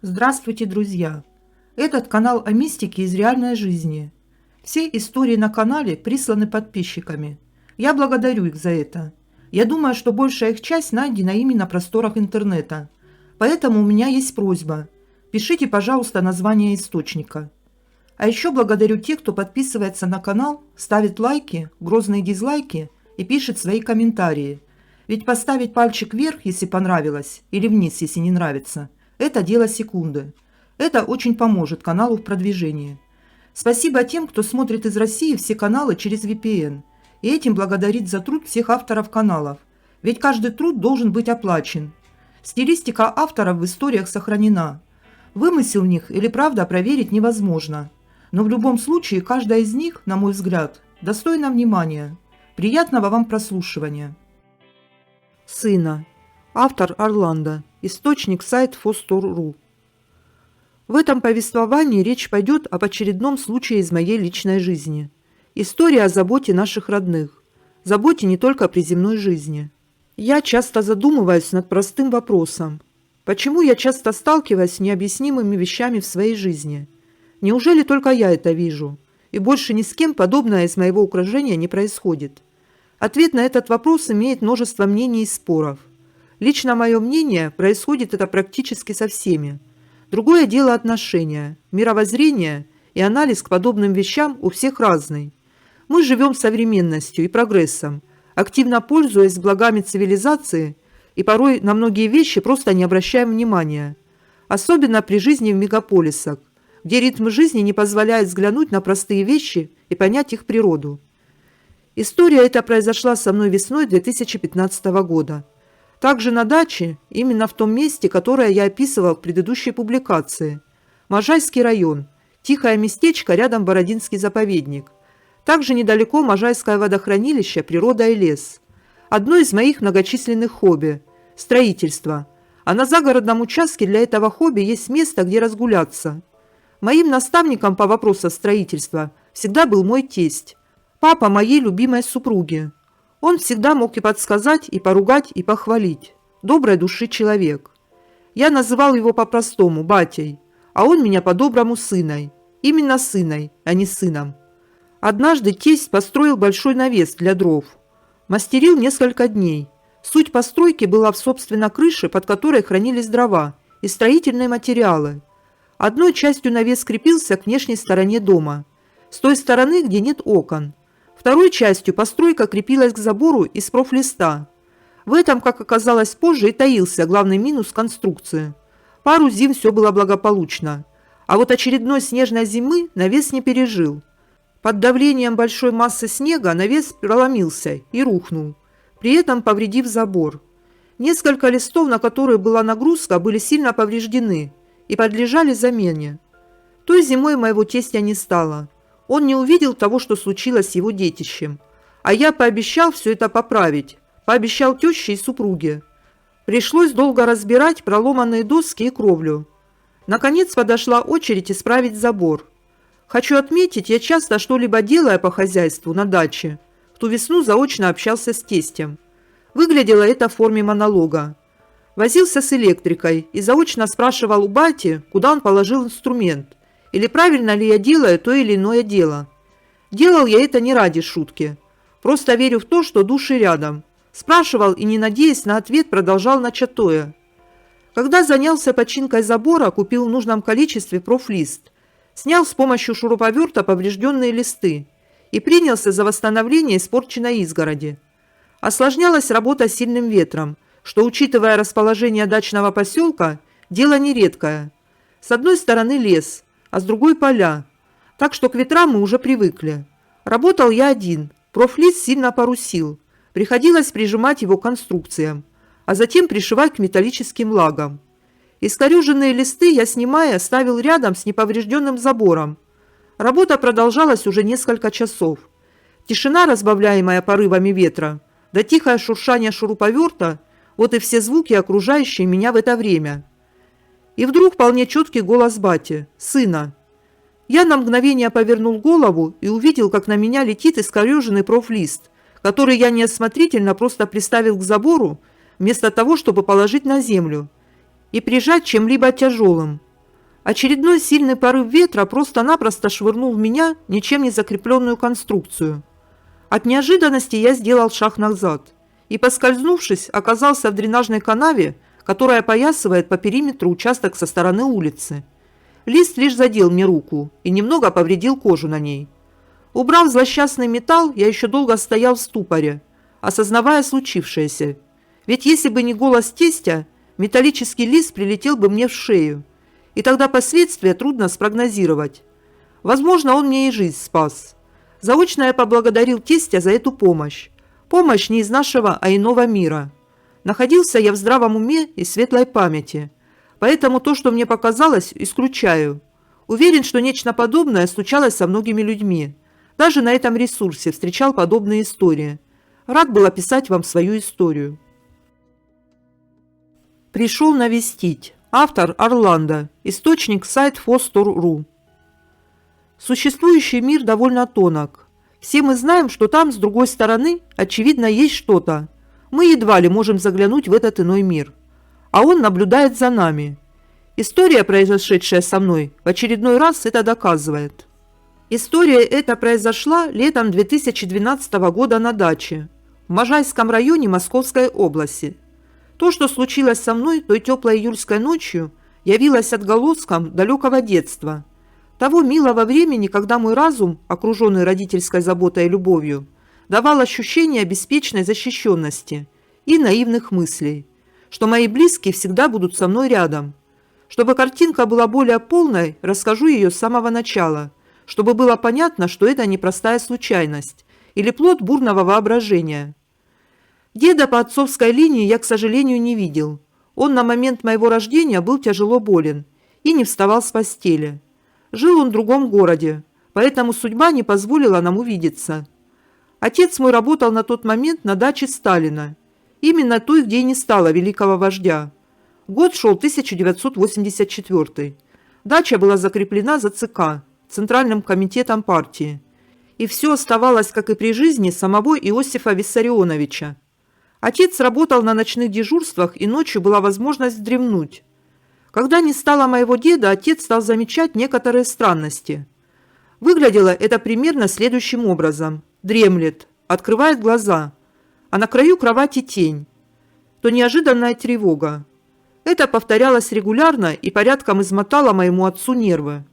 Здравствуйте, друзья! Этот канал о мистике из реальной жизни. Все истории на канале присланы подписчиками. Я благодарю их за это. Я думаю, что большая их часть найдена ими на просторах интернета. Поэтому у меня есть просьба. Пишите, пожалуйста, название источника. А еще благодарю тех, кто подписывается на канал, ставит лайки, грозные дизлайки и пишет свои комментарии. Ведь поставить пальчик вверх, если понравилось, или вниз, если не нравится – это дело секунды. Это очень поможет каналу в продвижении. Спасибо тем, кто смотрит из России все каналы через VPN. И этим благодарит за труд всех авторов каналов. Ведь каждый труд должен быть оплачен. Стилистика авторов в историях сохранена. Вымысел в них или правда проверить невозможно. Но в любом случае каждая из них, на мой взгляд, достойна внимания. Приятного вам прослушивания. Сына. Автор Орландо. Источник сайт Фостор.ру. В этом повествовании речь пойдет об очередном случае из моей личной жизни. История о заботе наших родных. Заботе не только при земной жизни. Я часто задумываюсь над простым вопросом. Почему я часто сталкиваюсь с необъяснимыми вещами в своей жизни? Неужели только я это вижу? И больше ни с кем подобное из моего окружения не происходит? Ответ на этот вопрос имеет множество мнений и споров. Лично мое мнение, происходит это практически со всеми. Другое дело отношения, мировоззрение и анализ к подобным вещам у всех разный. Мы живем современностью и прогрессом, активно пользуясь благами цивилизации и порой на многие вещи просто не обращаем внимания. Особенно при жизни в мегаполисах, где ритм жизни не позволяет взглянуть на простые вещи и понять их природу. История эта произошла со мной весной 2015 года. Также на даче, именно в том месте, которое я описывал в предыдущей публикации. Можайский район, тихое местечко, рядом Бородинский заповедник. Также недалеко Можайское водохранилище, природа и лес. Одно из моих многочисленных хобби – строительство. А на загородном участке для этого хобби есть место, где разгуляться. Моим наставником по вопросам строительства всегда был мой тесть, папа моей любимой супруги. Он всегда мог и подсказать, и поругать, и похвалить. Доброй души человек. Я называл его по-простому батей, а он меня по-доброму сыной. Именно сыной, а не сыном. Однажды тесть построил большой навес для дров. Мастерил несколько дней. Суть постройки была в собственно крыше, под которой хранились дрова и строительные материалы. Одной частью навес крепился к внешней стороне дома, с той стороны, где нет окон. Второй частью постройка крепилась к забору из профлиста. В этом, как оказалось позже, и таился главный минус конструкции. Пару зим все было благополучно. А вот очередной снежной зимы навес не пережил. Под давлением большой массы снега навес проломился и рухнул, при этом повредив забор. Несколько листов, на которые была нагрузка, были сильно повреждены и подлежали замене. Той зимой моего тестя не стало. Он не увидел того, что случилось с его детищем. А я пообещал все это поправить. Пообещал теще и супруге. Пришлось долго разбирать проломанные доски и кровлю. Наконец подошла очередь исправить забор. Хочу отметить, я часто что-либо делая по хозяйству на даче. В ту весну заочно общался с тестем. Выглядело это в форме монолога. Возился с электрикой и заочно спрашивал у бати, куда он положил инструмент. Или правильно ли я делаю то или иное дело. Делал я это не ради шутки. Просто верю в то, что души рядом. Спрашивал и, не надеясь на ответ, продолжал начатое. Когда занялся починкой забора, купил в нужном количестве профлист. Снял с помощью шуруповерта поврежденные листы и принялся за восстановление испорченной изгороди. Осложнялась работа сильным ветром, что, учитывая расположение дачного поселка, дело нередкое. С одной стороны лес, а с другой поля, так что к ветрам мы уже привыкли. Работал я один, профлист сильно порусил, приходилось прижимать его к конструкциям, а затем пришивать к металлическим лагам. Искореженные листы я, снимая, ставил рядом с неповрежденным забором. Работа продолжалась уже несколько часов. Тишина, разбавляемая порывами ветра, да тихое шуршание шуруповерта – вот и все звуки, окружающие меня в это время. И вдруг вполне четкий голос бати, сына. Я на мгновение повернул голову и увидел, как на меня летит искореженный профлист, который я неосмотрительно просто приставил к забору, вместо того, чтобы положить на землю и прижать чем-либо тяжелым. Очередной сильный порыв ветра просто-напросто швырнул в меня ничем не закрепленную конструкцию. От неожиданности я сделал шаг назад и, поскользнувшись, оказался в дренажной канаве, которая опоясывает по периметру участок со стороны улицы. Лист лишь задел мне руку и немного повредил кожу на ней. Убрав злосчастный металл, я еще долго стоял в ступоре, осознавая случившееся. Ведь если бы не голос тестя, металлический лист прилетел бы мне в шею, и тогда последствия трудно спрогнозировать. Возможно, он мне и жизнь спас. Заочно я поблагодарил тестя за эту помощь. Помощь не из нашего, а иного мира. Находился я в здравом уме и светлой памяти. Поэтому то, что мне показалось, исключаю. Уверен, что нечто подобное случалось со многими людьми. Даже на этом ресурсе встречал подобные истории. Рад был описать вам свою историю. Пришел навестить. Автор Орландо. Источник сайт Фостор.ру. Существующий мир довольно тонок. Все мы знаем, что там, с другой стороны, очевидно, есть что-то. Мы едва ли можем заглянуть в этот иной мир. А он наблюдает за нами. История, произошедшая со мной, в очередной раз это доказывает. История эта произошла летом 2012 года на даче в Можайском районе Московской области. То, что случилось со мной той теплой июльской ночью, явилось отголоском далекого детства. Того милого времени, когда мой разум, окруженный родительской заботой и любовью, давал ощущение беспечной защищенности и наивных мыслей, что мои близкие всегда будут со мной рядом. Чтобы картинка была более полной, расскажу ее с самого начала, чтобы было понятно, что это не простая случайность или плод бурного воображения. Деда по отцовской линии я, к сожалению, не видел. Он на момент моего рождения был тяжело болен и не вставал с постели. Жил он в другом городе, поэтому судьба не позволила нам увидеться. Отец мой работал на тот момент на даче Сталина, именно той, где и не стало великого вождя. Год шел 1984. Дача была закреплена за ЦК, Центральным комитетом партии. И все оставалось, как и при жизни самого Иосифа Виссарионовича. Отец работал на ночных дежурствах, и ночью была возможность вздремнуть. Когда не стало моего деда, отец стал замечать некоторые странности. Выглядело это примерно следующим образом. Дремлет, открывает глаза, а на краю кровати тень. То неожиданная тревога. Это повторялось регулярно и порядком измотало моему отцу нервы.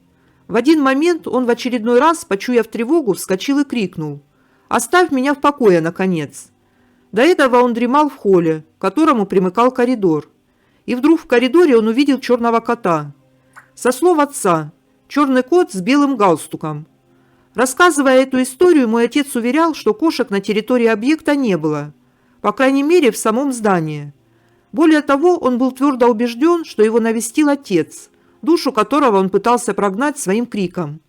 В один момент он в очередной раз, почуяв тревогу, вскочил и крикнул: «Оставь меня в покое, наконец!» До этого он дремал в холле, к которому примыкал коридор. И вдруг в коридоре он увидел черного кота. Со слов отца, черный кот с белым галстуком. Рассказывая эту историю, мой отец уверял, что кошек на территории объекта не было, по крайней мере в самом здании. Более того, он был твердо убежден, что его навестил отец, душу которого он пытался прогнать своим криком.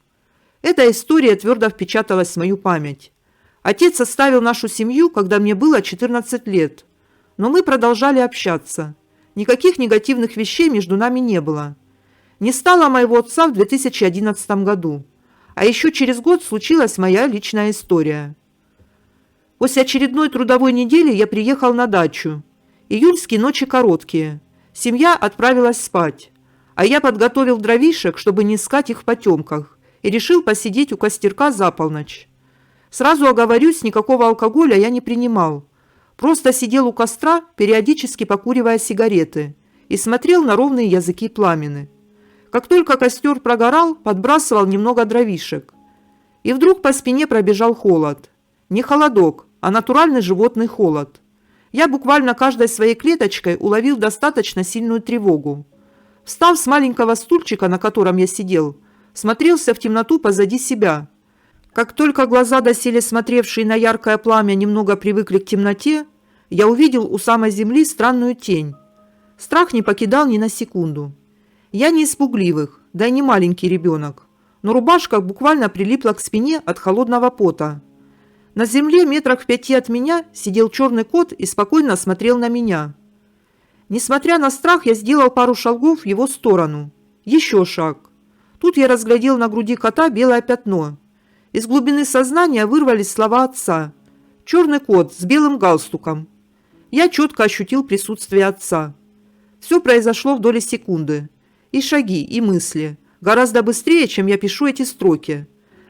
Эта история твердо впечаталась в мою память. Отец оставил нашу семью, когда мне было 14 лет, но мы продолжали общаться. Никаких негативных вещей между нами не было. Не стало моего отца в 2011 году, а еще через год случилась моя личная история. После очередной трудовой недели я приехал на дачу. Июльские ночи короткие. Семья отправилась спать, а я подготовил дровишек, чтобы не искать их в потемках, и решил посидеть у костерка за полночь. Сразу оговорюсь, никакого алкоголя я не принимал. Просто сидел у костра, периодически покуривая сигареты, и смотрел на ровные языки пламени. Как только костер прогорал, подбрасывал немного дровишек. И вдруг по спине пробежал холод. Не холодок, а натуральный животный холод. Я буквально каждой своей клеточкой уловил достаточно сильную тревогу. Встав с маленького стульчика, на котором я сидел, смотрелся в темноту позади себя. Как только глаза, доселе смотревшие на яркое пламя, немного привыкли к темноте, я увидел у самой земли странную тень. Страх не покидал ни на секунду. Я не из пугливых, да и не маленький ребенок, но рубашка буквально прилипла к спине от холодного пота. На земле метрах в 5 от меня сидел черный кот и спокойно смотрел на меня. Несмотря на страх, я сделал пару шагов в его сторону. Еще шаг. Тут я разглядел на груди кота белое пятно. Из глубины сознания вырвались слова отца. Черный кот с белым галстуком. Я четко ощутил присутствие отца. Все произошло в доли секунды. И шаги, и мысли. Гораздо быстрее, чем я пишу эти строки.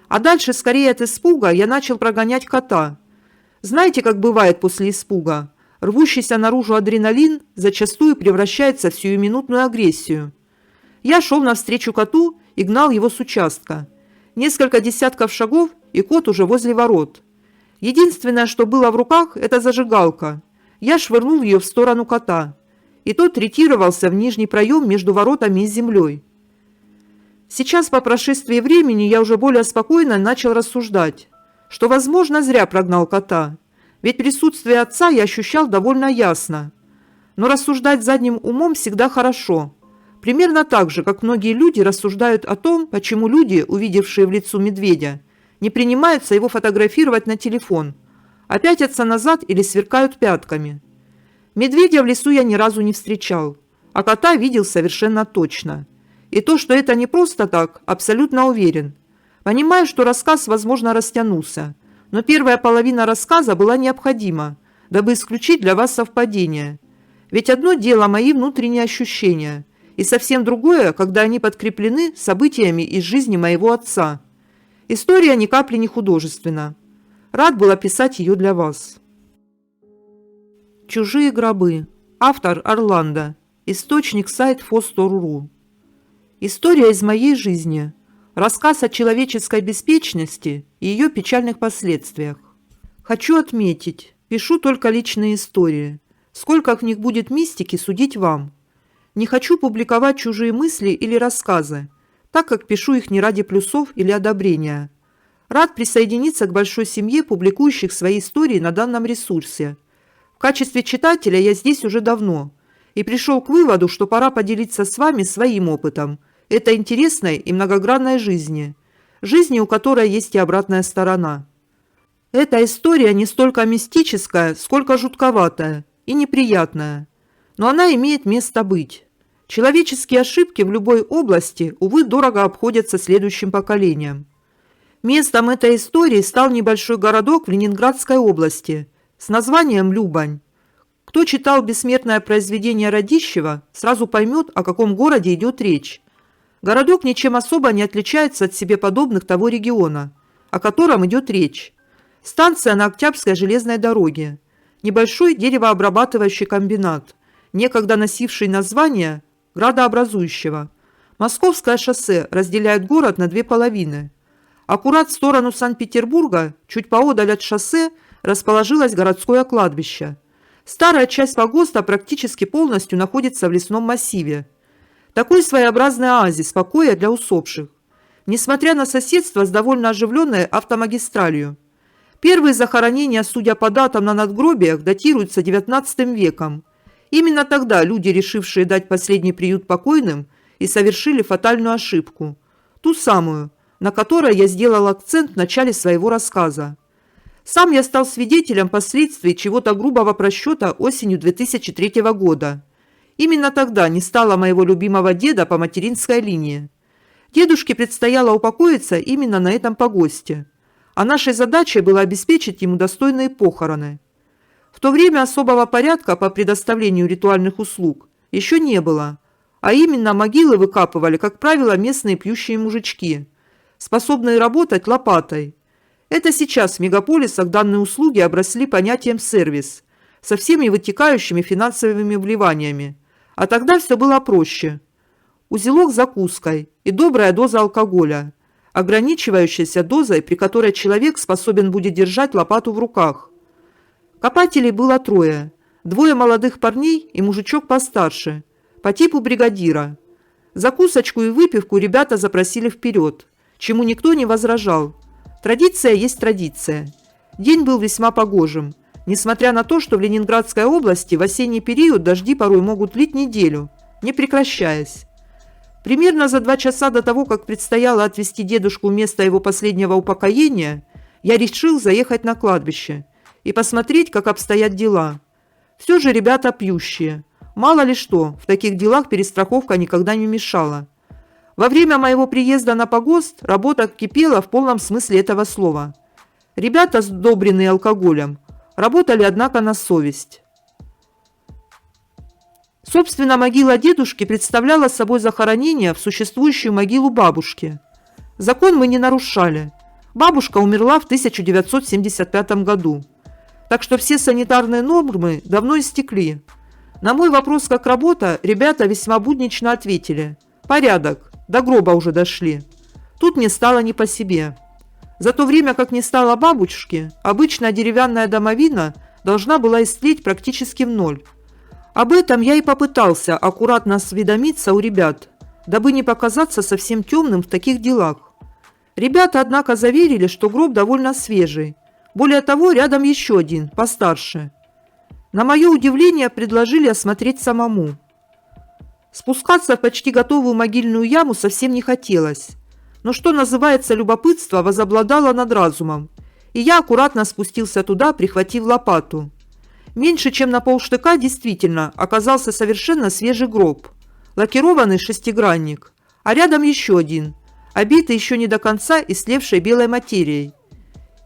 А дальше, скорее от испуга, я начал прогонять кота. Знаете, как бывает после испуга? Рвущийся наружу адреналин зачастую превращается в сиюминутную агрессию. Я шел навстречу коту и гнал его с участка. Несколько десятков шагов, и кот уже возле ворот. Единственное, что было в руках, это зажигалка. Я швырнул ее в сторону кота, и тот ретировался в нижний проем между воротами и землей. Сейчас, по прошествии времени, я уже более спокойно начал рассуждать, что, возможно, зря прогнал кота, ведь присутствие отца я ощущал довольно ясно. Но рассуждать задним умом всегда хорошо. Примерно так же, как многие люди рассуждают о том, почему люди, увидевшие в лицо медведя, не принимаются его фотографировать на телефон, а пятятся назад или сверкают пятками. Медведя в лесу я ни разу не встречал, а кота видел совершенно точно. И то, что это не просто так, абсолютно уверен. Понимаю, что рассказ, возможно, растянулся, но первая половина рассказа была необходима, дабы исключить для вас совпадения. Ведь одно дело мои внутренние ощущения, и совсем другое, когда они подкреплены событиями из жизни моего отца. История ни капли не художественна. Рад был описать ее для вас. Чужие гробы. Автор Орландо. Источник сайт Фостор.ру. История из моей жизни. Рассказ о человеческой беспечности и ее печальных последствиях. Хочу отметить, пишу только личные истории. Сколько в них будет мистики, судить вам. Не хочу публиковать чужие мысли или рассказы, так как пишу их не ради плюсов или одобрения. Рад присоединиться к большой семье публикующих свои истории на данном ресурсе. В качестве читателя я здесь уже давно и пришел к выводу, что пора поделиться с вами своим опытом этой интересной и многогранной жизни, жизни, у которой есть и обратная сторона. Эта история не столько мистическая, сколько жутковатая и неприятная, но она имеет место быть. Человеческие ошибки в любой области, увы, дорого обходятся следующим поколениям. Местом этой истории стал небольшой городок в Ленинградской области с названием Любань. Кто читал бессмертное произведение Радищева, сразу поймет, о каком городе идет речь. Городок ничем особо не отличается от себе подобных того региона, о котором идет речь. Станция на Октябрьской железной дороге. Небольшой деревообрабатывающий комбинат, некогда носивший название градообразующего. Московское шоссе разделяет город на две половины. Аккурат в сторону Санкт-Петербурга, чуть поодаль от шоссе, расположилось городское кладбище. Старая часть погоста практически полностью находится в лесном массиве. Такой своеобразный оазис покоя для усопших, несмотря на соседство с довольно оживленной автомагистралью. Первые захоронения, судя по датам на надгробиях, датируются XIX веком. Именно тогда люди, решившие дать последний приют покойным, и совершили фатальную ошибку. Ту самую, на которой я сделал акцент в начале своего рассказа. Сам я стал свидетелем последствий чего-то грубого просчета осенью 2003 года. Именно тогда не стало моего любимого деда по материнской линии. Дедушке предстояло упокоиться именно на этом погосте, а нашей задачей было обеспечить ему достойные похороны. В то время особого порядка по предоставлению ритуальных услуг еще не было, а именно могилы выкапывали, как правило, местные пьющие мужички, способные работать лопатой. Это сейчас в мегаполисах данные услуги обросли понятием «сервис», со всеми вытекающими финансовыми вливаниями. А тогда все было проще. Узелок с закуской и добрая доза алкоголя, ограничивающаяся дозой, при которой человек способен будет держать лопату в руках. Копателей было трое, двое молодых парней и мужичок постарше, по типу бригадира. Закусочку и выпивку ребята запросили вперед, чему никто не возражал. Традиция есть традиция. День был весьма погожим, несмотря на то, что в Ленинградской области в осенний период дожди порой могут лить неделю, не прекращаясь. Примерно за 2 часа до того, как предстояло отвезти дедушку в место его последнего упокоения, я решил заехать на кладбище и посмотреть, как обстоят дела. Все же ребята пьющие. Мало ли что, в таких делах перестраховка никогда не мешала. Во время моего приезда на погост работа кипела в полном смысле этого слова. Ребята, сдобренные алкоголем, работали, однако, на совесть. Собственно, могила дедушки представляла собой захоронение в существующую могилу бабушки. Закон мы не нарушали. Бабушка умерла в 1975 году. Так что все санитарные нормы давно истекли. На мой вопрос, как работа, ребята весьма буднично ответили: порядок, до гроба уже дошли. Тут мне стало не по себе. За то время, как не стало бабушки, обычная деревянная домовина должна была истлеть практически в ноль. Об этом я и попытался аккуратно осведомиться у ребят, дабы не показаться совсем темным в таких делах. Ребята, однако, заверили, что гроб довольно свежий. Более того, рядом еще один, постарше. На мое удивление, предложили осмотреть самому. Спускаться в почти готовую могильную яму совсем не хотелось. Но что называется, любопытство возобладало над разумом, и я аккуратно спустился туда, прихватив лопату. Меньше чем на полштыка действительно оказался совершенно свежий гроб, лакированный шестигранник, а рядом еще один, обитый еще не до конца истлевшей белой материей.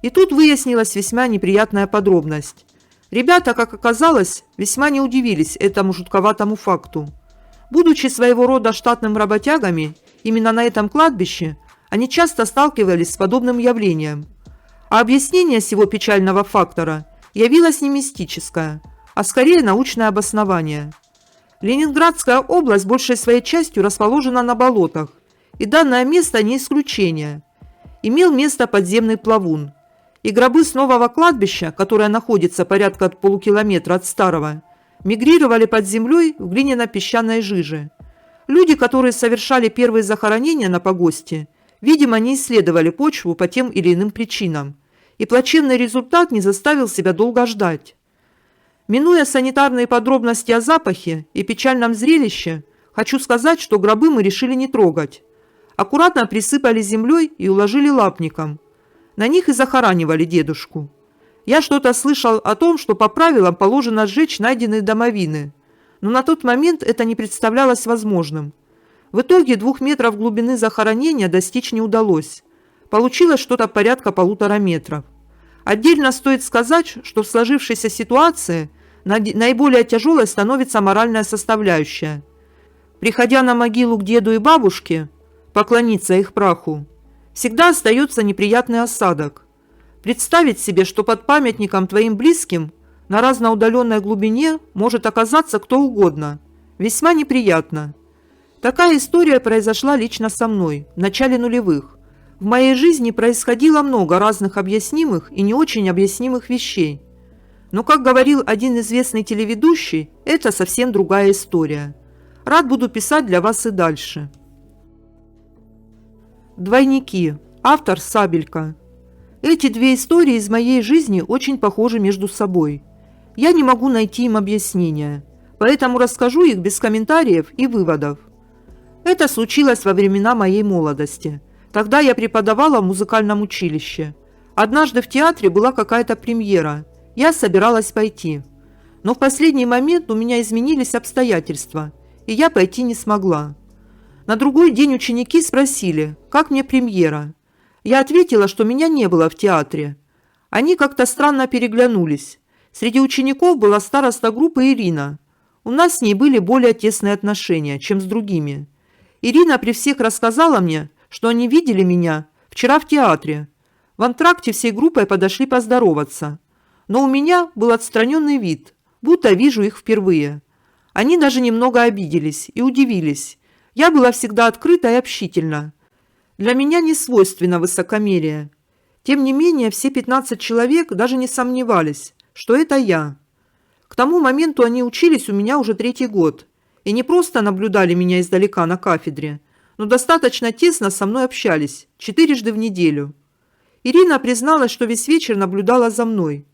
И тут выяснилась весьма неприятная подробность. Ребята, как оказалось, весьма не удивились этому жутковатому факту. Будучи своего рода штатными работягами, именно на этом кладбище они часто сталкивались с подобным явлением. А объяснение сего печального фактора явилось не мистическое, а скорее научное обоснование. Ленинградская область большей своей частью расположена на болотах, и данное место не исключение. Имел место подземный плавун. И гробы с нового кладбища, которое находится порядка от полукилометра от старого, мигрировали под землей в глиняно-песчаной жиже. Люди, которые совершали первые захоронения на погосте, видимо, не исследовали почву по тем или иным причинам, и плачевный результат не заставил себя долго ждать. Минуя санитарные подробности о запахе и печальном зрелище, хочу сказать, что гробы мы решили не трогать. Аккуратно присыпали землей и уложили лапником. На них и захоранивали дедушку. Я что-то слышал о том, что по правилам положено сжечь найденные домовины, но на тот момент это не представлялось возможным. В итоге 2 метров глубины захоронения достичь не удалось. Получилось что-то порядка 1,5 метра. Отдельно стоит сказать, что в сложившейся ситуации наиболее тяжелой становится моральная составляющая. Приходя на могилу к деду и бабушке, поклониться их праху, всегда остается неприятный осадок. Представить себе, что под памятником твоим близким на разноудаленной глубине может оказаться кто угодно, весьма неприятно. Такая история произошла лично со мной в начале нулевых. В моей жизни происходило много разных объяснимых и не очень объяснимых вещей. Но, как говорил один известный телеведущий, это совсем другая история. Рад буду писать для вас и дальше. Двойники. Автор Сабелька. Эти 2 истории из моей жизни очень похожи между собой. Я не могу найти им объяснения, поэтому расскажу их без комментариев и выводов. Это случилось во времена моей молодости. Тогда я преподавала в музыкальном училище. Однажды в театре была какая-то премьера. Я собиралась пойти. Но в последний момент у меня изменились обстоятельства, и я пойти не смогла. На другой день ученики спросили, как мне премьера. Я ответила, что меня не было в театре. Они как-то странно переглянулись. Среди учеников была староста группы Ирина. У нас с ней были более тесные отношения, чем с другими. Ирина при всех рассказала мне, что они видели меня вчера в театре. В антракте всей группой подошли поздороваться. Но у меня был отстраненный вид, будто вижу их впервые. Они даже немного обиделись и удивились. Я была всегда открыта и общительна. Для меня не свойственно высокомерие. Тем не менее, все 15 человек даже не сомневались, что это я. К тому моменту они учились у меня уже 3-й год и не просто наблюдали меня издалека на кафедре, но достаточно тесно со мной общались 4 в неделю. Ирина призналась, что весь вечер наблюдала за мной.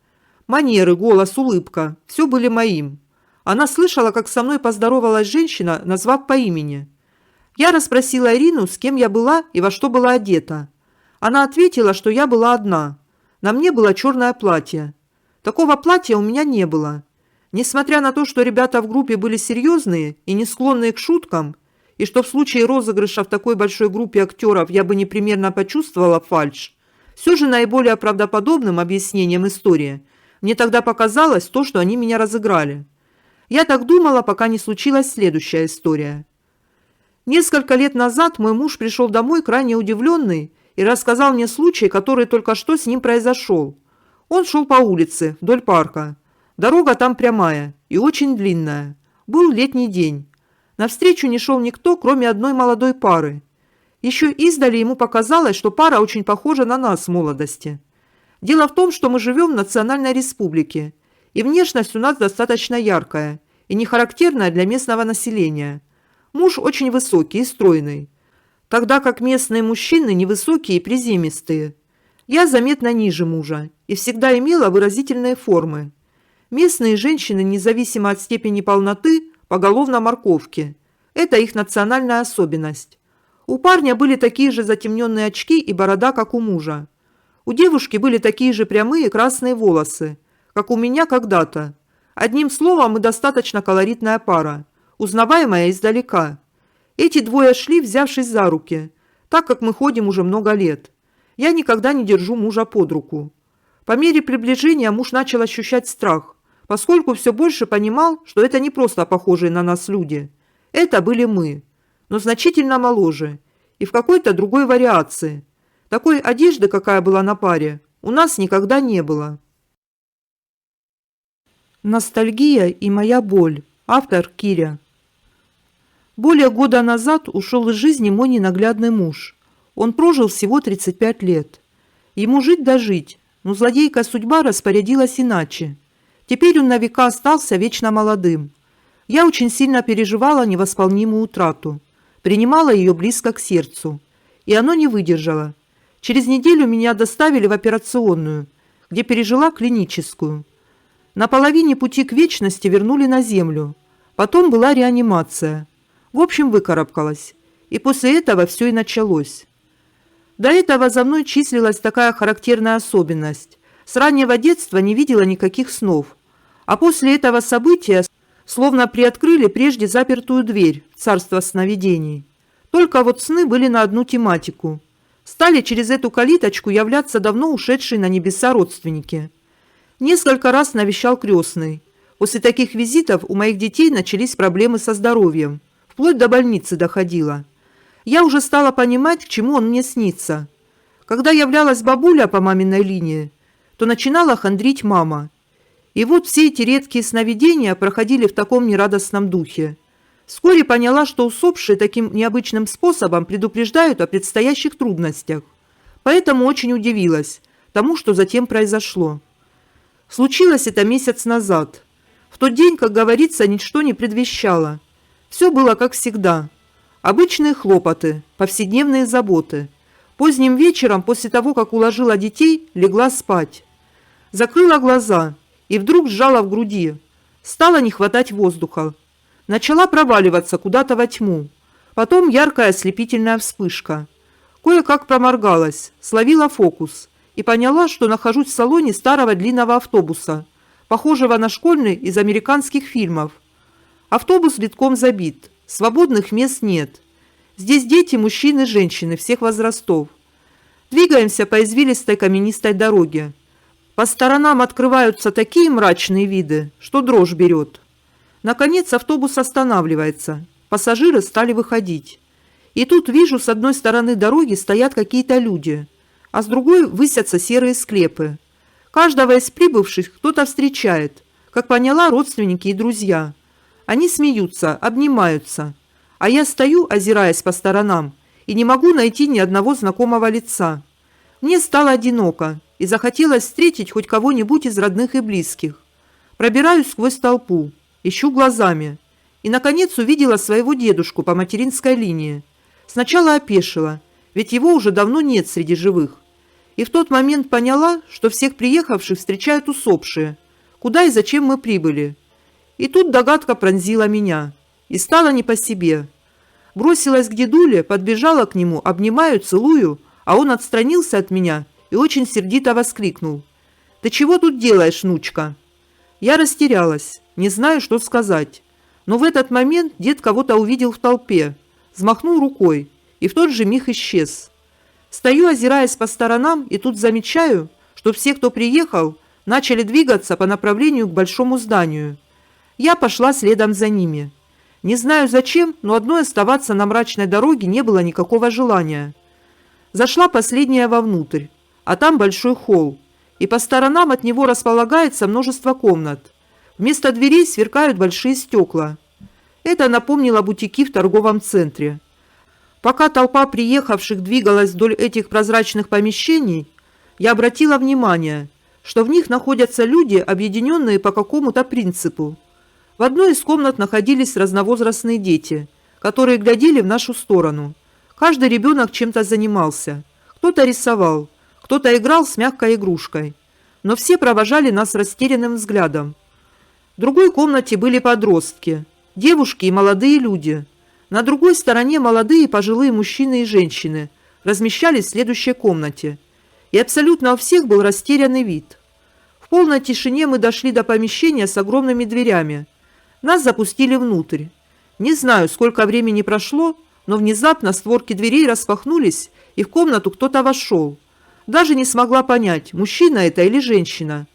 Манеры, голос, улыбка – все были моим. Она слышала, как со мной поздоровалась женщина, назвав по имени. Я расспросила Ирину, с кем я была и во что была одета. Она ответила, что я была одна. На мне было черное платье. Такого платья у меня не было. Несмотря на то, что ребята в группе были серьезные и не склонные к шуткам, и что в случае розыгрыша в такой большой группе актеров я бы непременно почувствовала фальшь, все же наиболее правдоподобным объяснением истории мне тогда показалось то, что они меня разыграли. Я так думала, пока не случилась следующая история. Несколько лет назад мой муж пришел домой крайне удивленный и рассказал мне случай, который только что с ним произошел. Он шел по улице, вдоль парка. Дорога там прямая и очень длинная. Был летний день. Навстречу не шел никто, кроме одной молодой пары. Еще издали ему показалось, что пара очень похожа на нас в молодости. Дело в том, что мы живем в национальной республике, и внешность у нас достаточно яркая и не характерная для местного населения. Муж очень высокий и стройный, тогда как местные мужчины невысокие и приземистые. Я заметно ниже мужа и всегда имела выразительные формы. Местные женщины, независимо от степени полноты, поголовно морковки. Это их национальная особенность. У парня были такие же затемненные очки и борода, как у мужа. У девушки были такие же прямые красные волосы, как у меня когда-то. Одним словом, мы достаточно колоритная пара, узнаваемая издалека. Эти двое шли, взявшись за руки, так как мы ходим уже много лет. Я никогда не держу мужа под руку. По мере приближения муж начал ощущать страх, поскольку все больше понимал, что это не просто похожие на нас люди. Это были мы, но значительно моложе и в какой-то другой вариации. Такой одежды, какая была на паре, у нас никогда не было. Ностальгия и моя боль. Автор Киря. Более года назад ушел из жизни мой ненаглядный муж. Он прожил всего 35 лет. Ему жить да жить, но злодейка судьба распорядилась иначе. Теперь он на века остался вечно молодым. Я очень сильно переживала невосполнимую утрату, принимала ее близко к сердцу, и оно не выдержало. Через неделю меня доставили в операционную, где пережила клиническую. На половине пути к вечности вернули на землю. Потом была реанимация. В общем, выкарабкалась. И после этого все и началось. До этого за мной числилась такая характерная особенность. С раннего детства не видела никаких снов. А после этого события словно приоткрыли прежде запертую дверь в царство сновидений. Только вот сны были на одну тематику. Стали через эту калиточку являться давно ушедшие на небеса родственники. Несколько раз навещал крестный. После таких визитов у моих детей начались проблемы со здоровьем. Вплоть до больницы доходило. Я уже стала понимать, к чему он мне снится. Когда являлась бабуля по маминой линии, то начинала хандрить мама. И вот все эти редкие сновидения проходили в таком нерадостном духе. Вскоре поняла, что усопшие таким необычным способом предупреждают о предстоящих трудностях. Поэтому очень удивилась тому, что затем произошло. Случилось это месяц назад. В тот день, как говорится, ничто не предвещало. Все было как всегда. Обычные хлопоты, повседневные заботы. Поздним вечером, после того, как уложила детей, легла спать. Закрыла глаза и вдруг сжала в груди. Стало не хватать воздуха. Начала проваливаться куда-то во тьму. Потом яркая ослепительная вспышка. Кое-как проморгалась, словила фокус и поняла, что нахожусь в салоне старого длинного автобуса, похожего на школьный из американских фильмов. Автобус битком забит, свободных мест нет. Здесь дети, мужчины, женщины всех возрастов. Двигаемся по извилистой каменистой дороге. По сторонам открываются такие мрачные виды, что дрожь берет. Наконец автобус останавливается. Пассажиры стали выходить. И тут вижу, с одной стороны дороги стоят какие-то люди, а с другой высятся серые склепы. Каждого из прибывших кто-то встречает, как поняла, родственники и друзья. Они смеются, обнимаются, а я стою, озираясь по сторонам, и не могу найти ни одного знакомого лица. Мне стало одиноко, и захотелось встретить хоть кого-нибудь из родных и близких. Пробираюсь сквозь толпу, ищу глазами, и, наконец, увидела своего дедушку по материнской линии. Сначала опешила, ведь его уже давно нет среди живых. И в тот момент поняла, что всех приехавших встречают усопшие. Куда и зачем мы прибыли? И тут догадка пронзила меня, и стало не по себе. Бросилась к дедуле, подбежала к нему, обнимаю, целую, а он отстранился от меня и очень сердито воскликнул: «Ты чего тут делаешь, внучка?» Я растерялась. не знаю, что сказать. Но в этот момент дед кого-то увидел в толпе, взмахнул рукой и в тот же миг исчез. Стою, озираясь по сторонам, и тут замечаю, что все, кто приехал, начали двигаться по направлению к большому зданию. Я пошла следом за ними. Не знаю зачем, но одной оставаться на мрачной дороге не было никакого желания. Зашла последняя вовнутрь, а там большой холл, и по сторонам от него располагается множество комнат. Вместо дверей сверкают большие стекла. Это напомнило бутики в торговом центре. Пока толпа приехавших двигалась вдоль этих прозрачных помещений, я обратила внимание, что в них находятся люди, объединенные по какому-то принципу. В одной из комнат находились разновозрастные дети, которые глядели в нашу сторону. Каждый ребенок чем-то занимался. Кто-то рисовал, кто-то играл с мягкой игрушкой. Но все провожали нас растерянным взглядом. В другой комнате были подростки, девушки и молодые люди. На другой стороне молодые и пожилые мужчины и женщины размещались в следующей комнате. И абсолютно у всех был растерянный вид. В полной тишине мы дошли до помещения с огромными дверями. Нас запустили внутрь. Не знаю, сколько времени прошло, но внезапно створки дверей распахнулись, и в комнату кто-то вошел. Даже не смогла понять, мужчина это или женщина.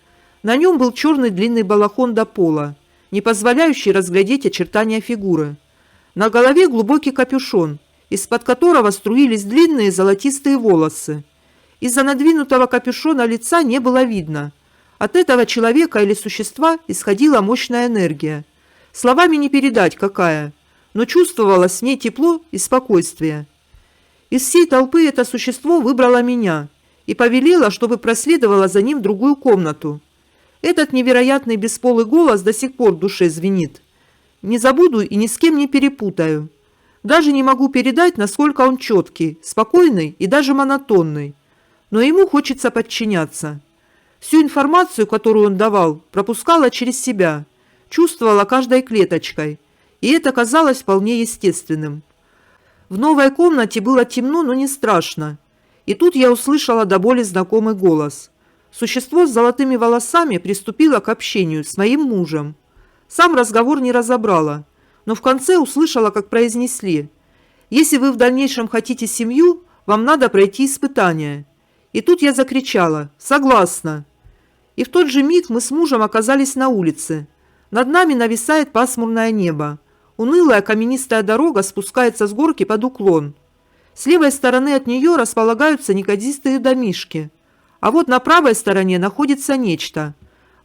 На нем был черный длинный балахон до пола, не позволяющий разглядеть очертания фигуры. На голове глубокий капюшон, из-под которого струились длинные золотистые волосы. Из-за надвинутого капюшона лица не было видно. От этого человека или существа исходила мощная энергия. Словами не передать какая, но чувствовалось в ней тепло и спокойствие. Из всей толпы это существо выбрало меня и повелело, чтобы проследовала за ним в другую комнату. Этот невероятный бесполый голос до сих пор в душе звенит. Не забуду и ни с кем не перепутаю. Даже не могу передать, насколько он четкий, спокойный и даже монотонный. Но ему хочется подчиняться. Всю информацию, которую он давал, пропускала через себя, чувствовала каждой клеточкой, и это казалось вполне естественным. В новой комнате было темно, но не страшно. И тут я услышала до боли знакомый голос. Существо с золотыми волосами приступило к общению с моим мужем. Сам разговор не разобрала, но в конце услышала, как произнесли: «Если вы в дальнейшем хотите семью, вам надо пройти испытание». И тут я закричала: «Согласна». И в тот же миг мы с мужем оказались на улице. Над нами нависает пасмурное небо. Унылая каменистая дорога спускается с горки под уклон. С левой стороны от нее располагаются неказистые домишки. А вот на правой стороне находится нечто.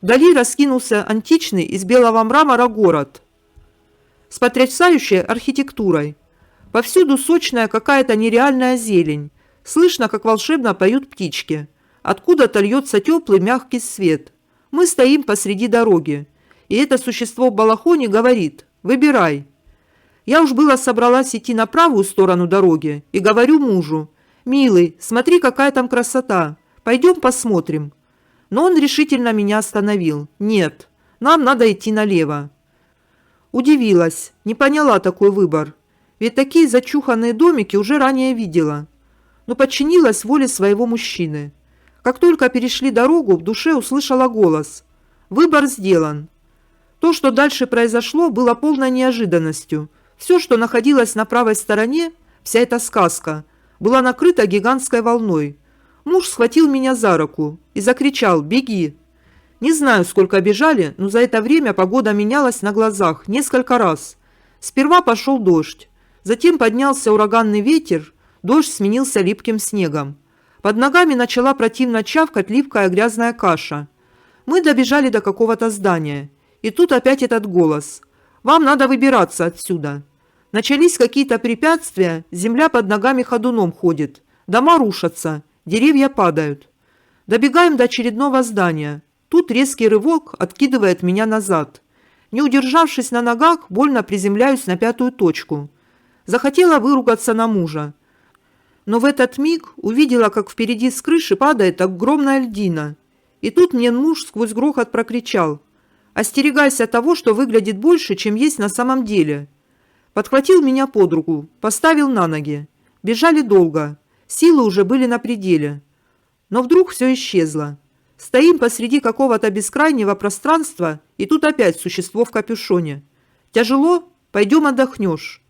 Вдали раскинулся античный из белого мрамора город с потрясающей архитектурой. Повсюду сочная какая-то нереальная зелень. Слышно, как волшебно поют птички. Откуда-то льется теплый мягкий свет. Мы стоим посреди дороги. И это существо в балахоне говорит: «Выбирай». Я уж было собралась идти на правую сторону дороги и говорю мужу: «Милый, смотри, какая там красота. Пойдем посмотрим». Но он решительно меня остановил. «Нет, нам надо идти налево». Удивилась, не поняла такой выбор. Ведь такие зачуханные домики уже ранее видела. Но подчинилась воле своего мужчины. Как только перешли дорогу, в душе услышала голос: «Выбор сделан». То, что дальше произошло, было полной неожиданностью. Все, что находилось на правой стороне, вся эта сказка, была накрыта гигантской волной. Муж схватил меня за руку и закричал: «Беги!». Не знаю, сколько бежали, но за это время погода менялась на глазах несколько раз. Сперва пошел дождь, затем поднялся ураганный ветер, дождь сменился липким снегом. Под ногами начала противно чавкать липкая грязная каша. Мы добежали до какого-то здания, и тут опять этот голос: «Вам надо выбираться отсюда». Начались какие-то препятствия, земля под ногами ходуном ходит, дома рушатся, деревья падают. Добегаем до очередного здания. Тут резкий рывок откидывает меня назад. Не удержавшись на ногах, больно приземляюсь на пятую точку. Захотела выругаться на мужа. Но в этот миг увидела, как впереди с крыши падает огромная льдина. И тут мне муж сквозь грохот прокричал: «Остерегайся того, что выглядит больше, чем есть на самом деле». Подхватил меня под руку, поставил на ноги. Бежали долго, силы уже были на пределе. Но вдруг все исчезло. Стоим посреди какого-то бескрайнего пространства, и тут опять существо в капюшоне. Тяжело? Пойдем отдохнешь.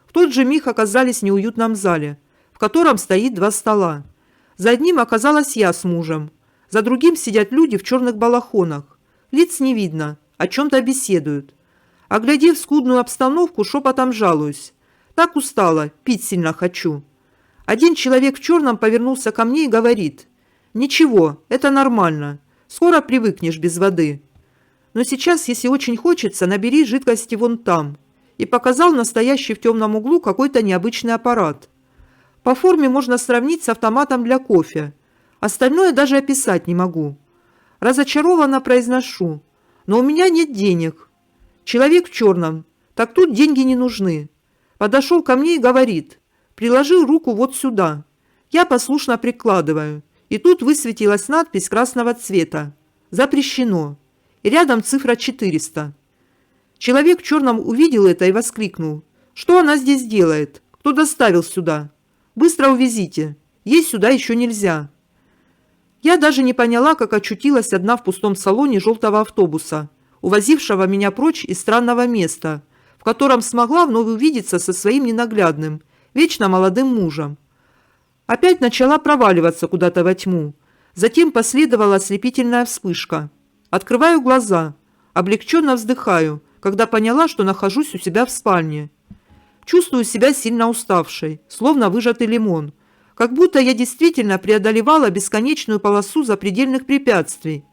В тот же миг оказались в неуютном зале, в котором стоит 2 стола. За одним оказалась я с мужем. За другим сидят люди в черных балахонах. Лиц не видно, о чем-то беседуют. Оглядев скудную обстановку, шепотом жалуюсь. Так устала, пить сильно хочу. Один человек в черном повернулся ко мне и говорит: «Ничего, это нормально. Скоро привыкнешь без воды. Но сейчас, если очень хочется, набери жидкости вон там». И показал настоящий в темном углу какой-то необычный аппарат. По форме можно сравнить с автоматом для кофе. Остальное даже описать не могу. Разочарованно произношу: «Но у меня нет денег». Человек в черном: «Так тут деньги не нужны». Подошел ко мне и говорит: «Приложил руку вот сюда». Я послушно прикладываю. И тут высветилась надпись красного цвета: «Запрещено». И рядом цифра 400. Человек в черном увидел это и воскликнул: «Что она здесь делает? Кто доставил сюда? Быстро увезите. Ей сюда еще нельзя». Я даже не поняла, как очутилась одна в пустом салоне желтого автобуса, увозившего меня прочь из странного места, в котором смогла вновь увидеться со своим ненаглядным, вечно молодым мужем. Опять начала проваливаться куда-то во тьму. Затем последовала ослепительная вспышка. Открываю глаза, облегченно вздыхаю, когда поняла, что нахожусь у себя в спальне. Чувствую себя сильно уставшей, словно выжатый лимон, как будто я действительно преодолевала бесконечную полосу запредельных препятствий.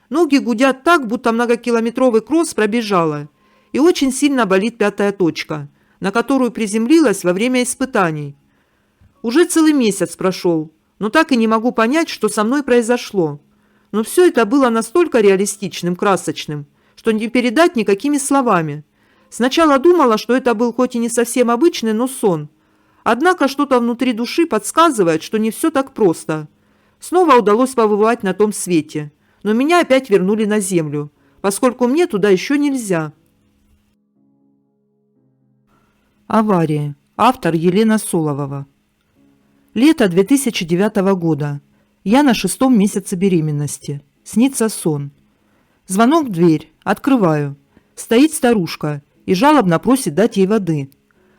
Ноги гудят так, будто многокилометровый кросс пробежала, и очень сильно болит 5-я точка, на которую приземлилась во время испытаний. Уже целый месяц прошел, но так и не могу понять, что со мной произошло. Но все это было настолько реалистичным, красочным, что не передать никакими словами. Сначала думала, что это был хоть и не совсем обычный, но сон. Однако что-то внутри души подсказывает, что не все так просто. Снова удалось побывать на том свете, но меня опять вернули на землю, поскольку мне туда еще нельзя. Авария. Автор Елена Соловова. Лето 2009 года. Я на 6-м месяце беременности. Снится сон. Звонок в дверь. Открываю. Стоит старушка и жалобно просит дать ей воды.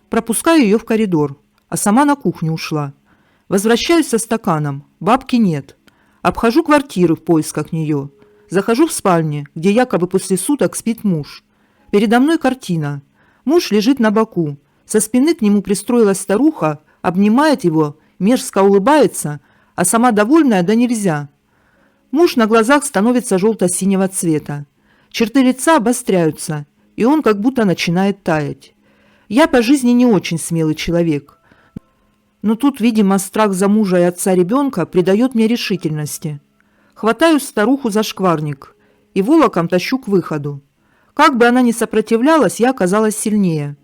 Пропускаю ее в коридор, а сама на кухню ушла. Возвращаюсь со стаканом. Бабки нет. Обхожу квартиры в поисках нее. Захожу в спальню, где якобы после суток спит муж. Передо мной картина. Муж лежит на боку. Со спины к нему пристроилась старуха, обнимает его, мерзко улыбается, а сама довольная да нельзя. Муж на глазах становится желто-синего цвета. Черты лица обостряются, и он как будто начинает таять. Я по жизни не очень смелый человек. Но тут, видимо, страх за мужа и отца ребенка придает мне решительности. Хватаю старуху за шкварник и волоком тащу к выходу. Как бы она ни сопротивлялась, я оказалась сильнее.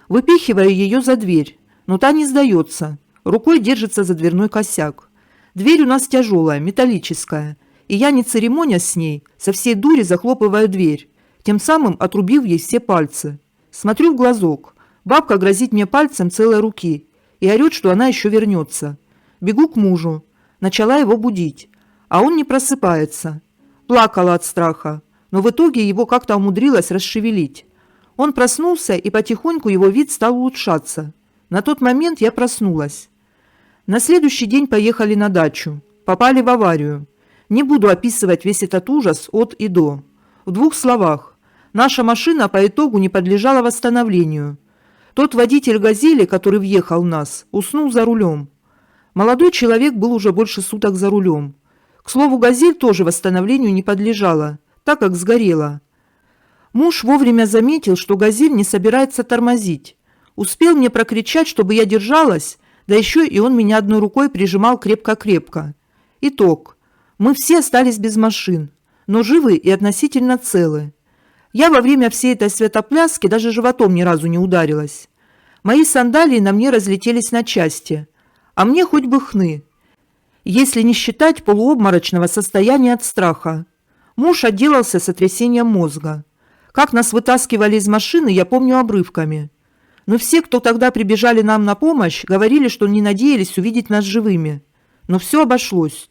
Выпихиваю ее за дверь, но та не сдается. Рукой держится за дверной косяк. Дверь у нас тяжелая, металлическая, и я, не церемонясь с ней, со всей дури захлопываю дверь, тем самым отрубив ей все пальцы. Смотрю в глазок. Бабка грозит мне пальцем целой руки и орет, что она еще вернется. Бегу к мужу. Начала его будить, а он не просыпается. Плакала от страха, но в итоге его как-то умудрилась расшевелить. Он проснулся, и потихоньку его вид стал улучшаться. На тот момент я проснулась. На следующий день поехали на дачу. Попали в аварию. Не буду описывать весь этот ужас от и до. В 2 словах. Наша машина по итогу не подлежала восстановлению. Тот водитель «Газели», который въехал в нас, уснул за рулем. Молодой человек был уже больше суток за рулем. К слову, «Газель» тоже восстановлению не подлежала, так как сгорела. Муж вовремя заметил, что «Газель» не собирается тормозить. Успел мне прокричать, чтобы я держалась, да еще и он меня одной рукой прижимал крепко-крепко. Итог. Мы все остались без машин, но живы и относительно целы. Я во время всей этой светопляски даже животом ни разу не ударилась. Мои сандалии на мне разлетелись на части, а мне хоть бы хны, если не считать полуобморочного состояния от страха. Муж отделался сотрясением мозга. Как нас вытаскивали из машины, я помню обрывками. Но все, кто тогда прибежали нам на помощь, говорили, что не надеялись увидеть нас живыми. Но все обошлось.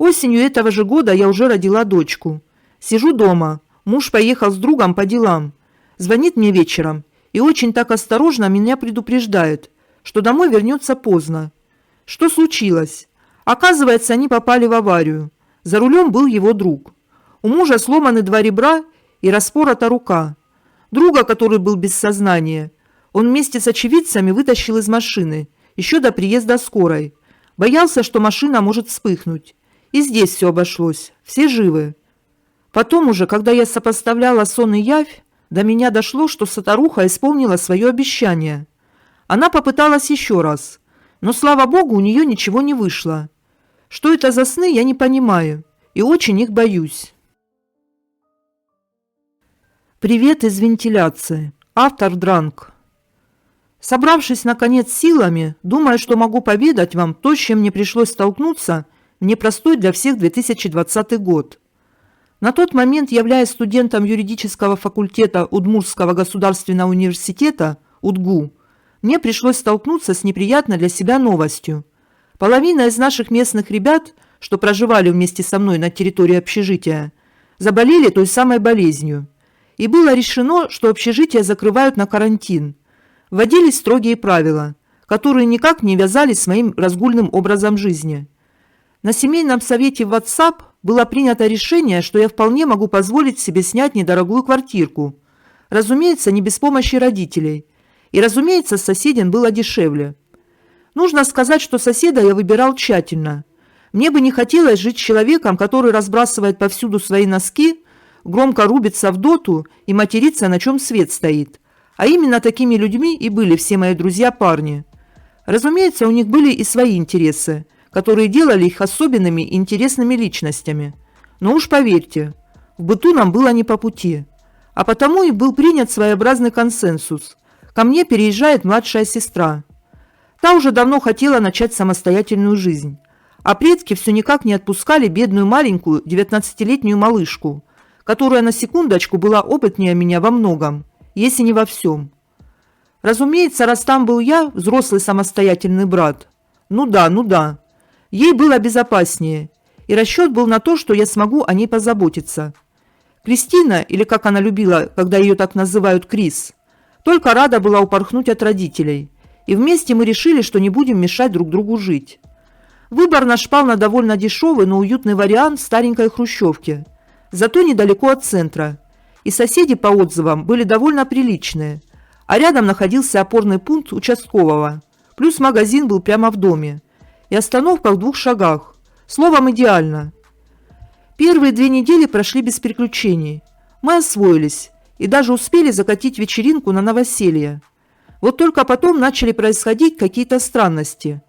Осенью этого же года я уже родила дочку. Сижу дома. Муж поехал с другом по делам. Звонит мне вечером и очень так осторожно меня предупреждает, что домой вернется поздно. Что случилось? Оказывается, они попали в аварию. За рулем был его друг. У мужа сломаны 2 ребра и распорота рука. Друга, который был без сознания, он вместе с очевидцами вытащил из машины еще до приезда скорой. Боялся, что машина может вспыхнуть. И здесь все обошлось. Все живы. Потом уже, когда я сопоставляла сон и явь, до меня дошло, что старуха исполнила свое обещание. Она попыталась еще раз, но, слава богу, у нее ничего не вышло. Что это за сны, я не понимаю, и очень их боюсь. Привет из вентиляции. Автор Дранг. Собравшись, наконец, силами, думаю, что могу поведать вам то, с чем мне пришлось столкнуться в непростой для всех 2020 год. На тот момент, являясь студентом юридического факультета Удмуртского государственного университета, УДГУ, мне пришлось столкнуться с неприятной для себя новостью. Половина из наших местных ребят, что проживали вместе со мной на территории общежития, заболели той самой болезнью. И было решено, что общежитие закрывают на карантин. Вводились строгие правила, которые никак не вязались с моим разгульным образом жизни. На семейном совете в WhatsApp было принято решение, что я вполне могу позволить себе снять недорогую квартирку. Разумеется, не без помощи родителей. И, разумеется, соседям было дешевле. Нужно сказать, что соседа я выбирал тщательно. Мне бы не хотелось жить с человеком, который разбрасывает повсюду свои носки, громко рубится в доту и матерится, на чем свет стоит. А именно такими людьми и были все мои друзья-парни. Разумеется, у них были и свои интересы, которые делали их особенными и интересными личностями. Но уж поверьте, в быту нам было не по пути. А потому и был принят своеобразный консенсус. Ко мне переезжает младшая сестра. Та уже давно хотела начать самостоятельную жизнь. А предки все никак не отпускали бедную маленькую 19-летнюю малышку, которая на секундочку была опытнее меня во многом, если не во всем. Разумеется, раз там был я, взрослый самостоятельный брат. Ну да. Ей было безопаснее, и расчет был на то, что я смогу о ней позаботиться. Кристина, или как она любила, когда ее так называют, Крис, только рада была упорхнуть от родителей, и вместе мы решили, что не будем мешать друг другу жить. Выбор наш пал на довольно дешевый, но уютный вариант старенькой хрущевки, зато недалеко от центра, и соседи, по отзывам, были довольно приличные, а рядом находился опорный пункт участкового, плюс магазин был прямо в доме, и остановка в 2 шагах. Словом, идеально. Первые 2 недели прошли без приключений. Мы освоились и даже успели закатить вечеринку на новоселье. Вот только потом начали происходить какие-то странности.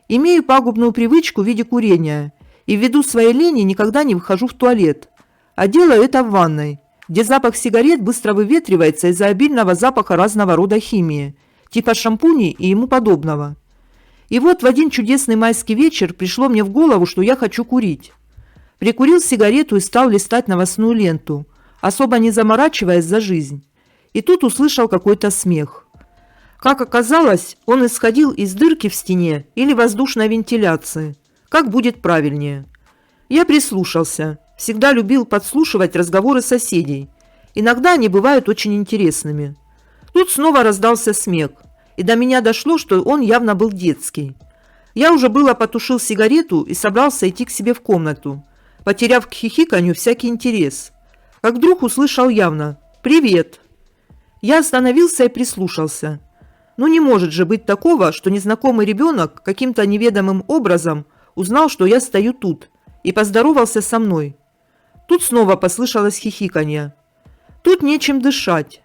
Имею пагубную привычку в виде курения и ввиду своей лени никогда не выхожу в туалет, а делаю это в ванной, где запах сигарет быстро выветривается из-за обильного запаха разного рода химии, типа шампуней и ему подобного. И вот в один чудесный майский вечер пришло мне в голову, что я хочу курить. Прикурил сигарету и стал листать новостную ленту, особо не заморачиваясь за жизнь. И тут услышал какой-то смех. Как оказалось, он исходил из дырки в стене или воздушной вентиляции. Как будет правильнее. Я прислушался. Всегда любил подслушивать разговоры соседей. Иногда они бывают очень интересными. Тут снова раздался смех. И до меня дошло, что он явно был детский. Я уже было потушил сигарету и собрался идти к себе в комнату, потеряв к хихиканью всякий интерес. Как вдруг услышал явно «Привет». Я остановился и прислушался. Ну не может же быть такого, что незнакомый ребенок каким-то неведомым образом узнал, что я стою тут, и поздоровался со мной. Тут снова послышалось хихиканье. Тут нечем дышать.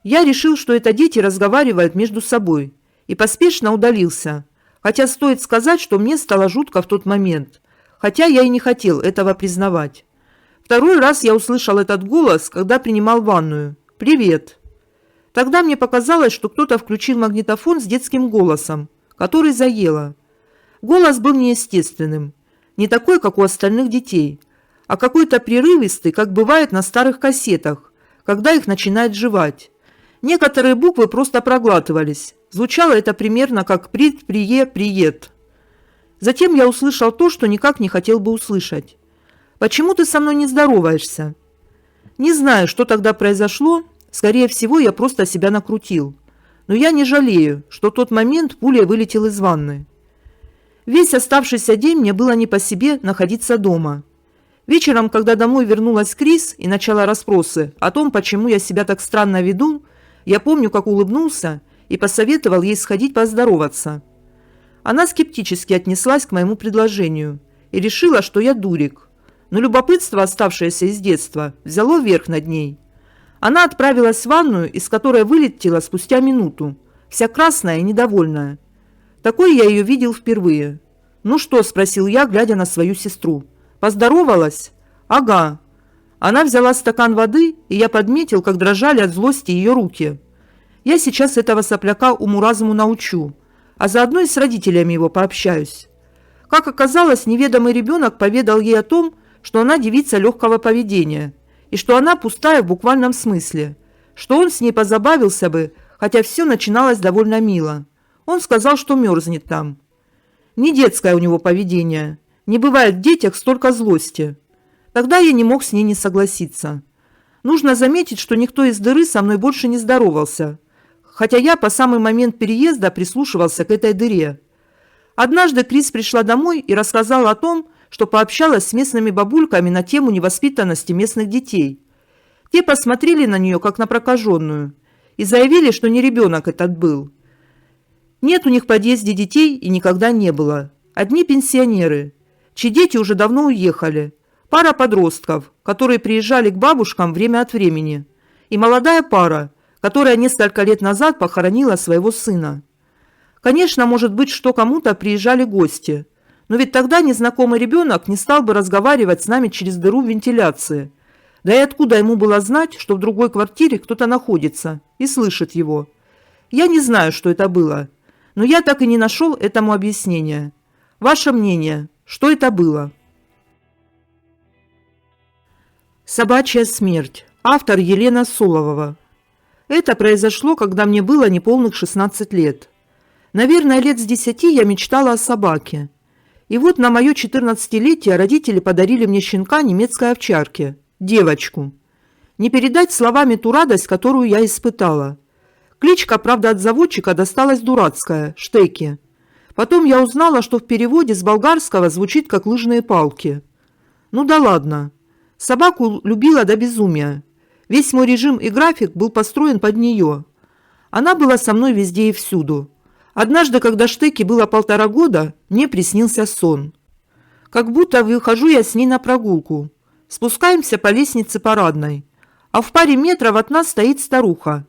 Я решил, что это дети разговаривают между собой, и поспешно удалился, хотя стоит сказать, что мне стало жутко в тот момент, хотя я и не хотел этого признавать. Второй раз я услышал этот голос, когда принимал ванную. «Привет». Тогда мне показалось, что кто-то включил магнитофон с детским голосом, который заело. Голос был неестественным, не такой, как у остальных детей, а какой-то прерывистый, как бывает на старых кассетах, когда их начинает жевать. Некоторые буквы просто проглатывались. Звучало это примерно как «прит», «приет». Затем я услышал то, что никак не хотел бы услышать. «Почему ты со мной не здороваешься?» Не знаю, что тогда произошло. Скорее всего, я просто себя накрутил. Но я не жалею, что в тот момент пулей вылетел из ванны. Весь оставшийся день мне было не по себе находиться дома. Вечером, когда домой вернулась Крис и начала расспросы о том, почему я себя так странно веду, я помню, как улыбнулся и посоветовал ей сходить поздороваться. Она скептически отнеслась к моему предложению и решила, что я дурик. Но любопытство, оставшееся из детства, взяло верх над ней. Она отправилась в ванную, из которой вылетела спустя минуту, вся красная и недовольная. Такой я ее видел впервые. «Ну что?» – спросил я, глядя на свою сестру. «Поздоровалась?» «Ага». Она взяла стакан воды, и я подметил, как дрожали от злости ее руки. Я сейчас этого сопляка уму-разуму научу, а заодно и с родителями его пообщаюсь. Как оказалось, неведомый ребенок поведал ей о том, что она девица легкого поведения, и что она пустая в буквальном смысле, что он с ней позабавился бы, хотя все начиналось довольно мило. Он сказал, что мерзнет там. Не детское у него поведение. Не бывает в детях столько злости. Тогда я не мог с ней не согласиться. Нужно заметить, что никто из дыры со мной больше не здоровался, хотя я по самый момент переезда прислушивался к этой дыре. Однажды Крис пришла домой и рассказала о том, что пообщалась с местными бабульками на тему невоспитанности местных детей. Те посмотрели на нее, как на прокаженную, и заявили, что не ребенок этот был. Нет у них в подъезде детей и никогда не было. Одни пенсионеры, чьи дети уже давно уехали, пара подростков, которые приезжали к бабушкам время от времени, и молодая пара, которая несколько лет назад похоронила своего сына. Конечно, может быть, что кому-то приезжали гости, но ведь тогда незнакомый ребенок не стал бы разговаривать с нами через дыру в вентиляции. Да и откуда ему было знать, что в другой квартире кто-то находится и слышит его? Я не знаю, что это было, но я так и не нашел этому объяснения. Ваше мнение, что это было? «Собачья смерть». Автор Елена Соловова. Это произошло, когда мне было неполных 16 лет. Наверное, лет с 10 я мечтала о собаке. И вот на мое 14-летие родители подарили мне щенка немецкой овчарки, девочку. Не передать словами ту радость, которую я испытала. Кличка, правда, от заводчика досталась дурацкая – Штеки. Потом я узнала, что в переводе с болгарского звучит как «лыжные палки». Ну да ладно. Собаку любила до безумия. Весь мой режим и график был построен под нее. Она была со мной везде и всюду. Однажды, когда Штеке было 1,5 года, мне приснился сон. Как будто выхожу я с ней на прогулку. Спускаемся по лестнице парадной, а в паре метров от нас стоит старуха.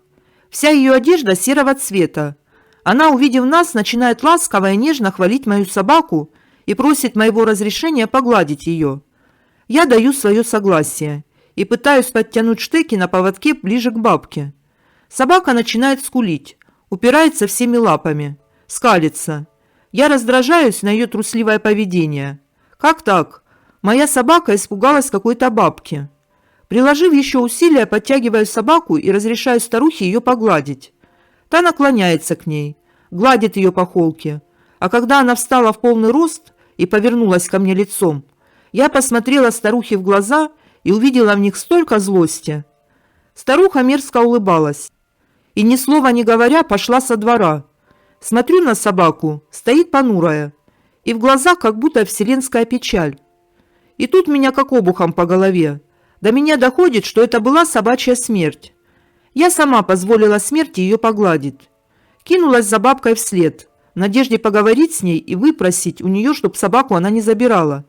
Вся ее одежда серого цвета. Она, увидев нас, начинает ласково и нежно хвалить мою собаку и просит моего разрешения погладить ее. Я даю свое согласие и пытаюсь подтянуть Штеки на поводке ближе к бабке. Собака начинает скулить, упирается всеми лапами, скалится. Я раздражаюсь на ее трусливое поведение. Как так? Моя собака испугалась какой-то бабки. Приложив еще усилия, подтягиваю собаку и разрешаю старухе ее погладить. Та наклоняется к ней, гладит ее по холке. А когда она встала в полный рост и повернулась ко мне лицом, я посмотрела старухе в глаза и увидела в них столько злости. Старуха мерзко улыбалась и, ни слова не говоря, пошла со двора. Смотрю на собаку, стоит понурая, и в глазах как будто вселенская печаль. И тут меня как обухом по голове. До меня доходит, что это была собачья смерть. Я сама позволила смерти ее погладить. Кинулась за бабкой вслед, в надежде поговорить с ней и выпросить у нее, чтоб собаку она не забирала.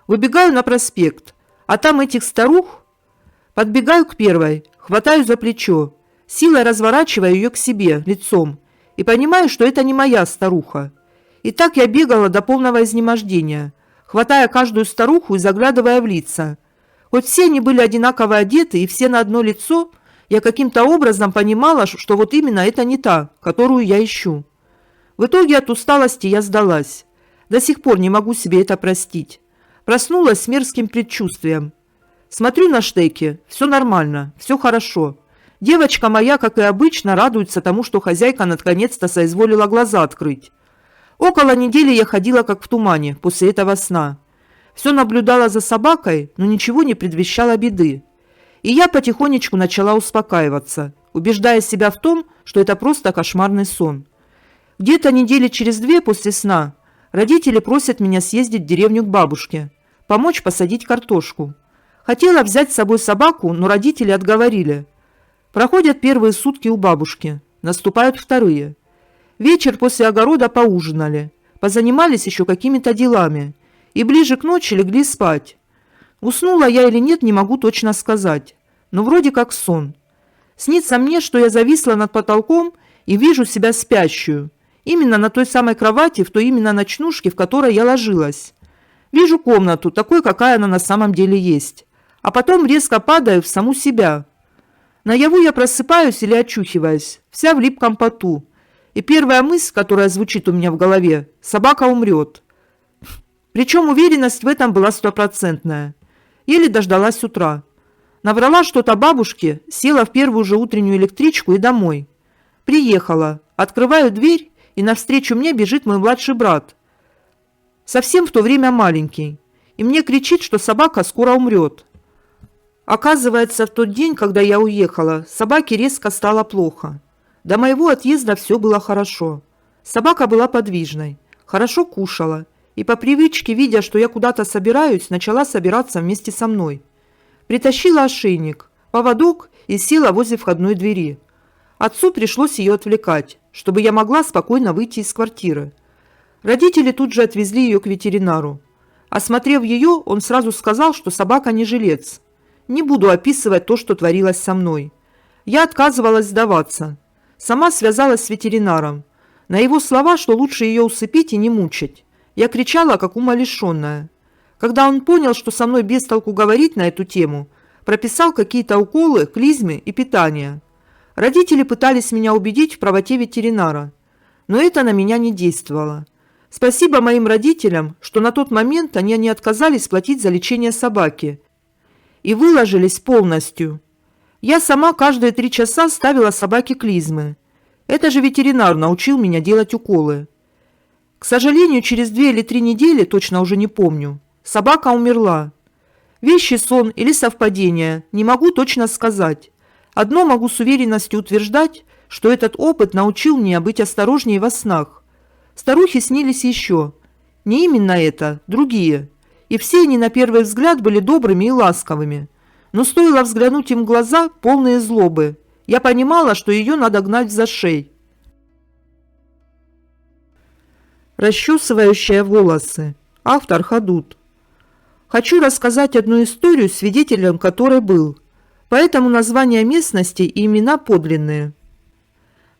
Выбегаю на проспект, а там этих старух. Подбегаю к первой, хватаю за плечо, силой разворачиваю ее к себе лицом и понимаю, что это не моя старуха. И так я бегала до полного изнемождения, хватая каждую старуху и заглядывая в лица. Хоть все они были одинаково одеты и все на одно лицо, я каким-то образом понимала, что вот именно это не та, которую я ищу. В итоге от усталости я сдалась. До сих пор не могу себе это простить. Проснулась с мерзким предчувствием. Смотрю на Штеки, все нормально, все хорошо. Девочка моя, как и обычно, радуется тому, что хозяйка наконец-то соизволила глаза открыть. Около недели я ходила как в тумане после этого сна. Все наблюдала за собакой, но ничего не предвещало беды. И я потихонечку начала успокаиваться, убеждая себя в том, что это просто кошмарный сон. Где-то недели через 2 после сна родители просят меня съездить в деревню к бабушке, помочь посадить картошку. Хотела взять с собой собаку, но родители отговорили. Проходят первые сутки у бабушки, наступают вторые. Вечер после огорода поужинали, позанимались еще какими-то делами и ближе к ночи легли спать. Уснула я или нет, не могу точно сказать, но вроде как сон. Снится мне, что я зависла над потолком и вижу себя спящую, именно на той самой кровати, в той именно ночнушке, в которой я ложилась. Вижу комнату, такой, какая она на самом деле есть, а потом резко падаю в саму себя. Наяву я просыпаюсь или очухиваюсь, вся в липком поту. И первая мысль, которая звучит у меня в голове: собака умрет. Причем уверенность в этом была 100%. Еле дождалась утра. Наврала что-то бабушке, села в первую же утреннюю электричку и домой. Приехала, открываю дверь, и навстречу мне бежит мой младший брат. Совсем в то время маленький. И мне кричит, что собака скоро умрет. Оказывается, в тот день, когда я уехала, собаке резко стало плохо. До моего отъезда все было хорошо. Собака была подвижной, хорошо кушала и по привычке, видя, что я куда-то собираюсь, начала собираться вместе со мной. Притащила ошейник, поводок и села возле входной двери. Отцу пришлось ее отвлекать, чтобы я могла спокойно выйти из квартиры. Родители тут же отвезли ее к ветеринару. Осмотрев ее, он сразу сказал, что собака не жилец. Не буду описывать то, что творилось со мной. Я отказывалась сдаваться. Сама связалась с ветеринаром. На его слова, что лучше ее усыпить и не мучить. Я кричала, как умалишенная. Когда он понял, что со мной без толку говорить на эту тему, прописал какие-то уколы, клизмы и питание. Родители пытались меня убедить в правоте ветеринара, но это на меня не действовало. Спасибо моим родителям, что на тот момент они не отказались платить за лечение собаки и выложились полностью. Я сама каждые 3 часа ставила собаке клизмы. Это же ветеринар научил меня делать уколы. К сожалению, через 2 или 3 недели, точно уже не помню, собака умерла. Вещий сон или совпадение, не могу точно сказать. Одно могу с уверенностью утверждать, что этот опыт научил меня быть осторожнее во снах. Старухи снились еще. Не именно это, другие. И все они на первый взгляд были добрыми и ласковыми. Но стоило взглянуть им в глаза, полные злобы. Я понимала, что ее надо гнать за шею. Расчесывающая волосы. Автор Хадуд. Хочу рассказать одну историю, свидетелем которой был. Поэтому названия местности и имена подлинные.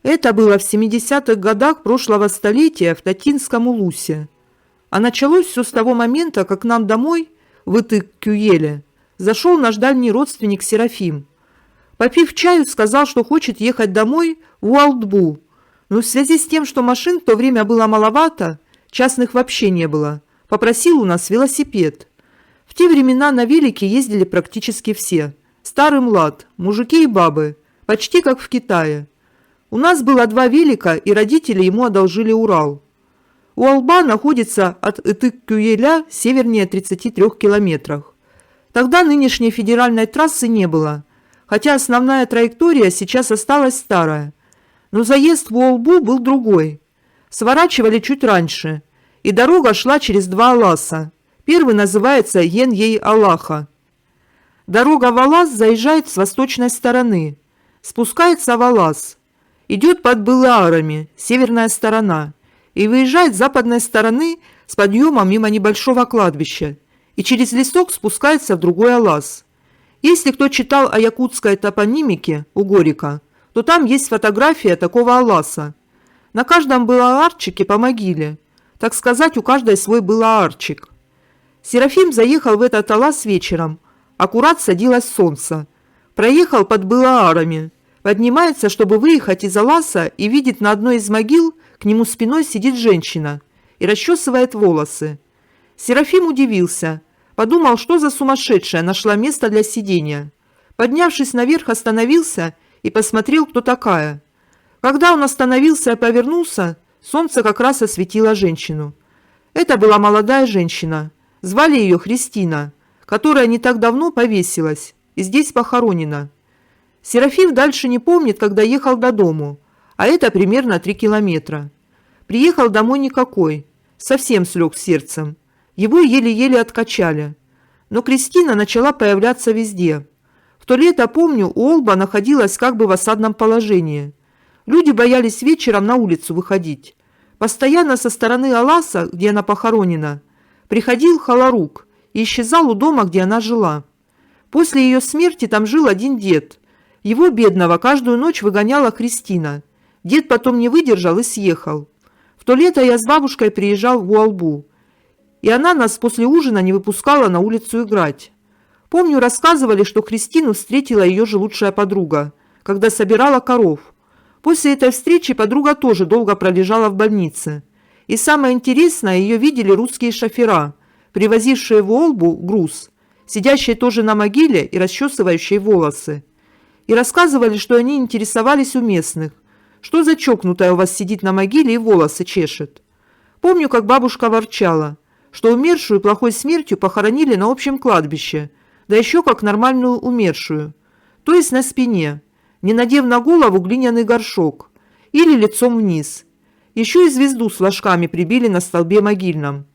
Это было в 70-х годах прошлого столетия в Татинском Улусе. А началось все с того момента, как к нам домой, в Итык-Кюеле, зашел наш дальний родственник Серафим. Попив чаю, сказал, что хочет ехать домой в Уалтбу. Но в связи с тем, что машин в то время было маловато, частных вообще не было, попросил у нас велосипед. В те времена на велике ездили практически все. Старый млад, мужики и бабы, почти как в Китае. У нас было 2 велика, и родители ему одолжили Урал. Уалба находится от Итык-Кюеля севернее 33 километрах. Тогда нынешней федеральной трассы не было, хотя основная траектория сейчас осталась старая. Но заезд в Уалбу был другой. Сворачивали чуть раньше, и дорога шла через 2 аласа. Первый называется Ен-Ей-Алаха. Дорога в Алас заезжает с восточной стороны, спускается в Алас, идет под Былаарами, северная сторона, и выезжает с западной стороны с подъемом мимо небольшого кладбища, и через лесок спускается в другой Алас. Если кто читал о якутской топонимике у Горика, то там есть фотография такого Аласа. На каждом былаарчике по могиле, так сказать, у каждой свой былаарчик. Серафим заехал в этот Алас вечером, аккурат садилось солнце. Проехал под Былаарами, поднимается, чтобы выехать из Аласа, и видит на одной из могил, к нему спиной сидит женщина и расчесывает волосы. Серафим удивился, подумал, что за сумасшедшая нашла место для сидения. Поднявшись наверх, остановился и посмотрел, кто такая. Когда он остановился и повернулся, Солнце как раз осветило женщину. Это была молодая женщина. Звали ее Христина, которая не так давно повесилась и здесь похоронена. Серафим дальше не помнит, когда ехал до дому, а это примерно 3 километра. Приехал домой никакой, совсем слег сердцем. Его еле-еле откачали. Но Кристина начала появляться везде. В то лето, помню, Уолба находилась как бы в осадном положении. Люди боялись вечером на улицу выходить. Постоянно со стороны Аласа, где она похоронена, приходил Халарук и исчезал у дома, где она жила. После ее смерти там жил один дед. Его, бедного, каждую ночь выгоняла Кристина. Дед потом не выдержал и съехал. В то лето я с бабушкой приезжал в Уолбу, и она нас после ужина не выпускала на улицу играть. Помню, рассказывали, что Кристину встретила ее же лучшая подруга, когда собирала коров. После этой встречи подруга тоже долго пролежала в больнице. И самое интересное, ее видели русские шофера, привозившие в Уолбу груз, сидящие тоже на могиле и расчесывающие волосы. И рассказывали, что они интересовались у местных. Что за чокнутая у вас сидит на могиле и волосы чешет? Помню, как бабушка ворчала, что умершую плохой смертью похоронили на общем кладбище, да еще как нормальную умершую, то есть на спине, не надев на голову глиняный горшок, или лицом вниз. Еще и звезду с флажками прибили на столбе могильном.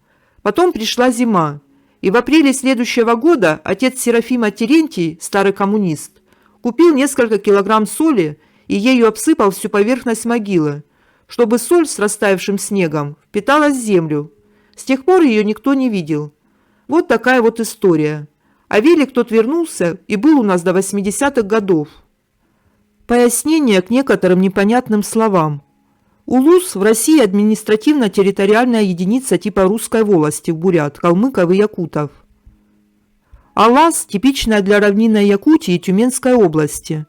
Потом пришла зима, и в апреле следующего года отец Серафима Терентий, старый коммунист, купил несколько килограмм соли и ею обсыпал всю поверхность могилы, чтобы соль с растаявшим снегом впиталась в землю. С тех пор ее никто не видел. Вот такая вот история. А Велик тот вернулся и был у нас до 80-х годов. Пояснение к некоторым непонятным словам. Улус в России административно-территориальная единица типа русской волости в бурят, калмыков и якутов. Алас – типичная для равнинной Якутии и Тюменской области.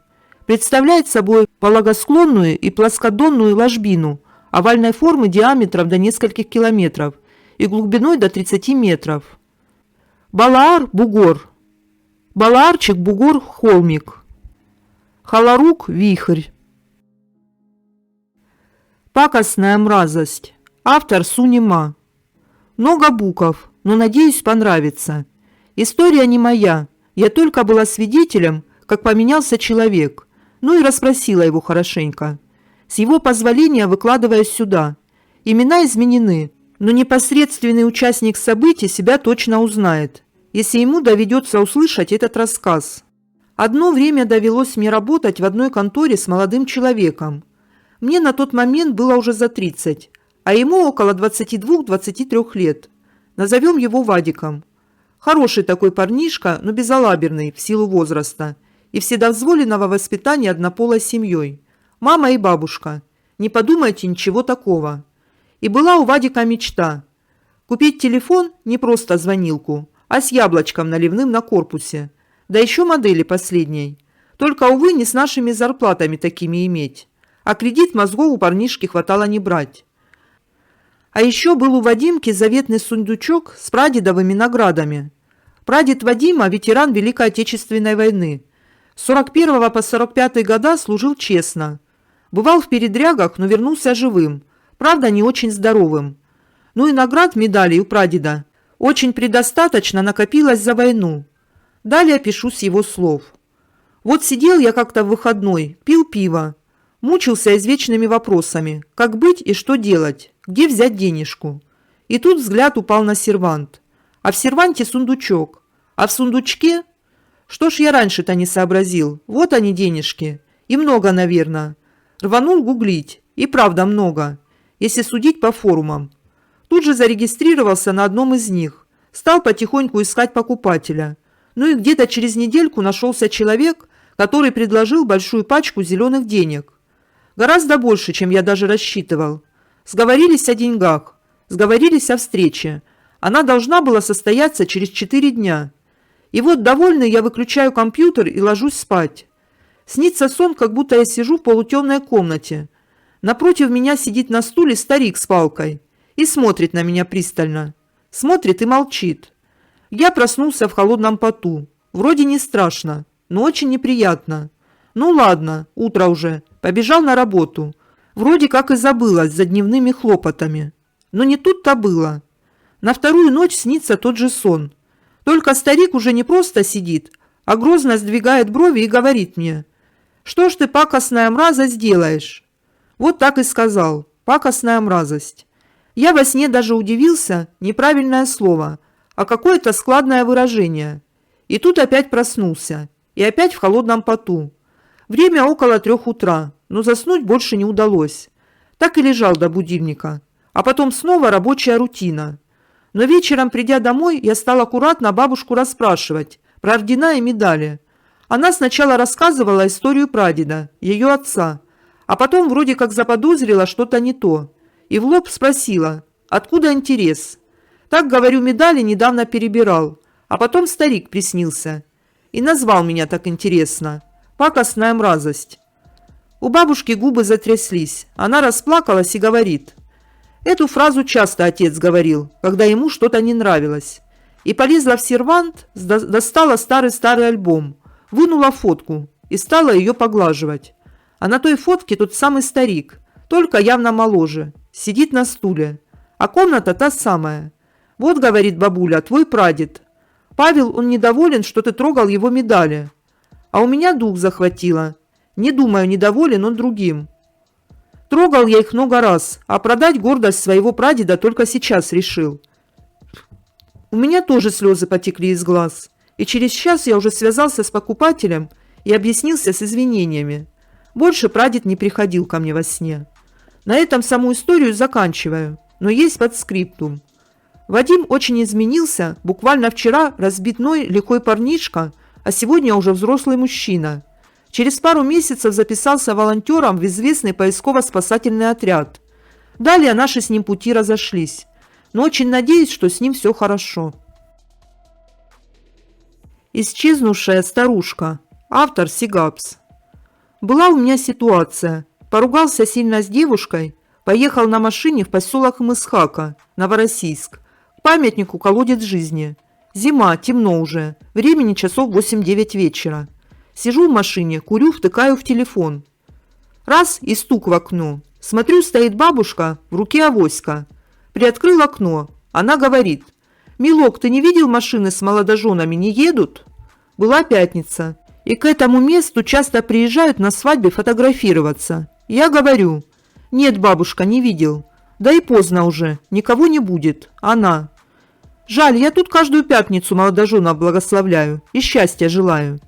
Представляет собой пологосклонную и плоскодонную ложбину овальной формы диаметром до нескольких километров и глубиной до 30 метров. Балаар – бугор. Балаарчик – бугор – холмик. Халарук – вихрь. Пакостная мразость. Автор Сунима. Много букв, но надеюсь, понравится. История не моя. Я только была свидетелем, как поменялся человек. Ну и расспросила его хорошенько. С его позволения выкладываю сюда. Имена изменены, но непосредственный участник событий себя точно узнает, если ему доведется услышать этот рассказ. Одно время довелось мне работать в одной конторе с молодым человеком. Мне на тот момент было уже за 30, а ему около 22-23 лет. Назовем его Вадиком. Хороший такой парнишка, но безалаберный в силу возраста и вседозволенного воспитания однополой семьей. Мама и бабушка. Не подумайте ничего такого. И была у Вадика мечта. Купить телефон не просто звонилку, а с яблочком наливным на корпусе. Да еще модели последней. Только, увы, не с нашими зарплатами такими иметь. А кредит мозгов у парнишки хватало не брать. А еще был у Вадимки заветный сундучок с прадедовыми наградами. Прадед Вадима – ветеран Великой Отечественной войны. С 41 по 45 года служил честно. Бывал в передрягах, но вернулся живым. Правда, не очень здоровым. Ну и наград медалей у прадеда очень предостаточно накопилось за войну. Далее пишу с его слов. Вот сидел я как-то в выходной, пил пиво. Мучился извечными вопросами, как быть и что делать, где взять денежку. И тут взгляд упал на сервант. А в серванте сундучок. А в сундучке... Что ж я раньше-то не сообразил? Вот они денежки. И много, наверное. Рванул гуглить. И правда много, если судить по форумам. Тут же зарегистрировался на одном из них. Стал потихоньку искать покупателя. Ну и где-то через недельку нашелся человек, который предложил большую пачку зеленых денег. Гораздо больше, чем я даже рассчитывал. Сговорились о деньгах, сговорились о встрече. Она должна была состояться через 4 дня. И вот, довольный, я выключаю компьютер и ложусь спать. Снится сон, как будто я сижу в полутемной комнате. Напротив меня сидит на стуле старик с палкой и смотрит на меня пристально. Смотрит и молчит. Я проснулся в холодном поту. Вроде не страшно, но очень неприятно. Ну ладно, утро уже. Побежал на работу. Вроде как и забылась за дневными хлопотами. Но не тут-то было. На вторую ночь снится тот же сон. Только старик уже не просто сидит, а грозно сдвигает брови и говорит мне: «Что ж ты, пакостная мразость, делаешь?» Вот так и сказал: «Пакостная мразость». Я во сне даже удивился, неправильное слово, а какое-то складное выражение. И тут опять проснулся. И опять в холодном поту. Время около 3 утра, но заснуть больше не удалось. Так и лежал до будильника. А потом снова рабочая рутина. Но вечером, придя домой, я стал аккуратно бабушку расспрашивать про ордена и медали. Она сначала рассказывала историю прадеда, ее отца, а потом вроде как заподозрила что-то не то. И в лоб спросила: «Откуда интерес?» Так, говорю, медали недавно перебирал, а потом старик приснился. И назвал меня так интересно: «Пакостная мразость». У бабушки губы затряслись. Она расплакалась и говорит: «Эту фразу часто отец говорил, когда ему что-то не нравилось». И полезла в сервант, достала старый-старый альбом, вынула фотку и стала ее поглаживать. А на той фотке тот самый старик, только явно моложе, сидит на стуле. А комната та самая. «Вот, — говорит бабуля, — твой прадед. Павел, он недоволен, что ты трогал его медали. А у меня дух захватило. Не думаю, недоволен он другим. Трогал я их много раз, а продать гордость своего прадеда только сейчас решил». У меня тоже слезы потекли из глаз. И через час я уже связался с покупателем и объяснился с извинениями. Больше прадед не приходил ко мне во сне. На этом саму историю заканчиваю, но есть подскриптум. Вадим очень изменился, буквально вчера разбитной лихой парнишка, а сегодня уже взрослый мужчина. Через пару месяцев записался волонтером в известный поисково-спасательный отряд. Далее наши с ним пути разошлись, но очень надеюсь, что с ним все хорошо. Исчезнувшая старушка. Автор Сигапс. Была у меня ситуация. Поругался сильно с девушкой, поехал на машине в поселок Мысхака, Новороссийск, к памятнику «Колодец жизни». Зима, темно уже, времени часов 8-9 вечера. Сижу в машине, курю, втыкаю в телефон. Раз и стук в окно. Смотрю, стоит бабушка, в руке авоська. Приоткрыл окно. Она говорит: «Милок, ты не видел, машины с молодоженами не едут?» Была пятница. И к этому месту часто приезжают на свадьбе фотографироваться. Я говорю: «Нет, бабушка, не видел. Да и поздно уже, никого не будет». Она: «Жаль, я тут каждую пятницу молодоженов благословляю и счастья желаю».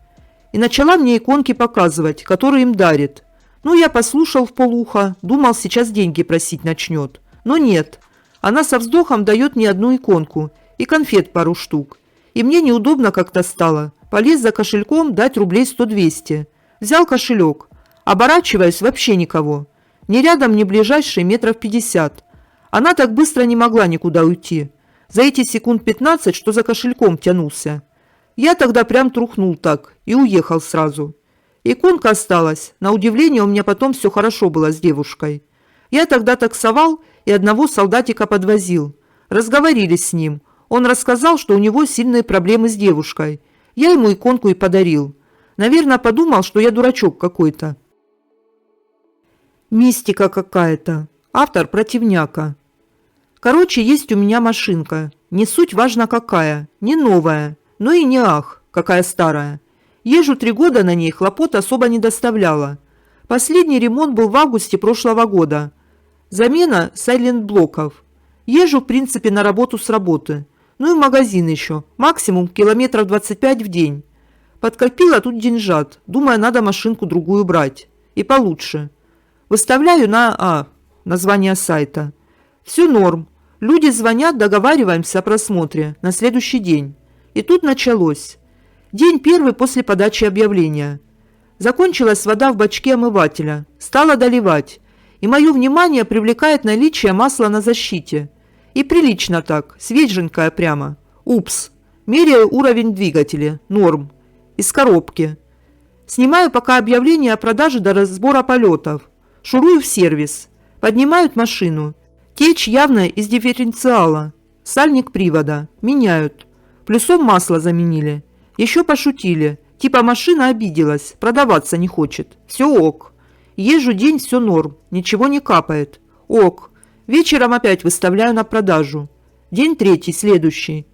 И начала мне иконки показывать, которые им дарит. Ну, я послушал вполуха, думал, сейчас деньги просить начнет. Но нет. Она со вздохом дает мне одну иконку и конфет пару штук. И мне неудобно как-то стало. Полез за кошельком дать рублей 100-200. Взял кошелек. Оборачиваюсь, вообще никого. Ни рядом, ни ближайшие метров 50. Она так быстро не могла никуда уйти. За эти секунд 15, что за кошельком тянулся. Я тогда прям трухнул так и уехал сразу. Иконка осталась. На удивление, у меня потом все хорошо было с девушкой. Я тогда таксовал и одного солдатика подвозил. Разговорились с ним. Он рассказал, что у него сильные проблемы с девушкой. Я ему иконку и подарил. Наверное, подумал, что я дурачок какой-то. Мистика какая-то. Автор Противняка. Короче, есть у меня машинка. Не суть важно какая. Не новая. Но и не ах, какая старая. Езжу 3 года на ней, хлопот особо не доставляла. Последний ремонт был в августе прошлого года. Замена сайлент-блоков. Езжу, в принципе, на работу с работы. Ну и в магазин еще. Максимум километров 25 в день. Подкопила тут деньжат. Думаю, надо машинку другую брать. И получше. Выставляю на название сайта. Все норм. Люди звонят, договариваемся о просмотре на следующий день. И тут началось. День первый после подачи объявления. Закончилась вода в бачке омывателя. Стала доливать. И мое внимание привлекает наличие масла на защите. И прилично так, свеженькая прямо. Упс. Меряю уровень двигателя. Норм. Из коробки. Снимаю пока объявление о продаже до разбора полетов. Шурую в сервис. Поднимают машину. Течь явно из дифференциала. Сальник привода. Меняют. Плюсом масло заменили. Еще пошутили. Типа машина обиделась. Продаваться не хочет. Все ок. Езжу день, все норм, ничего не капает. Ок. Вечером опять выставляю на продажу. День третий, следующий.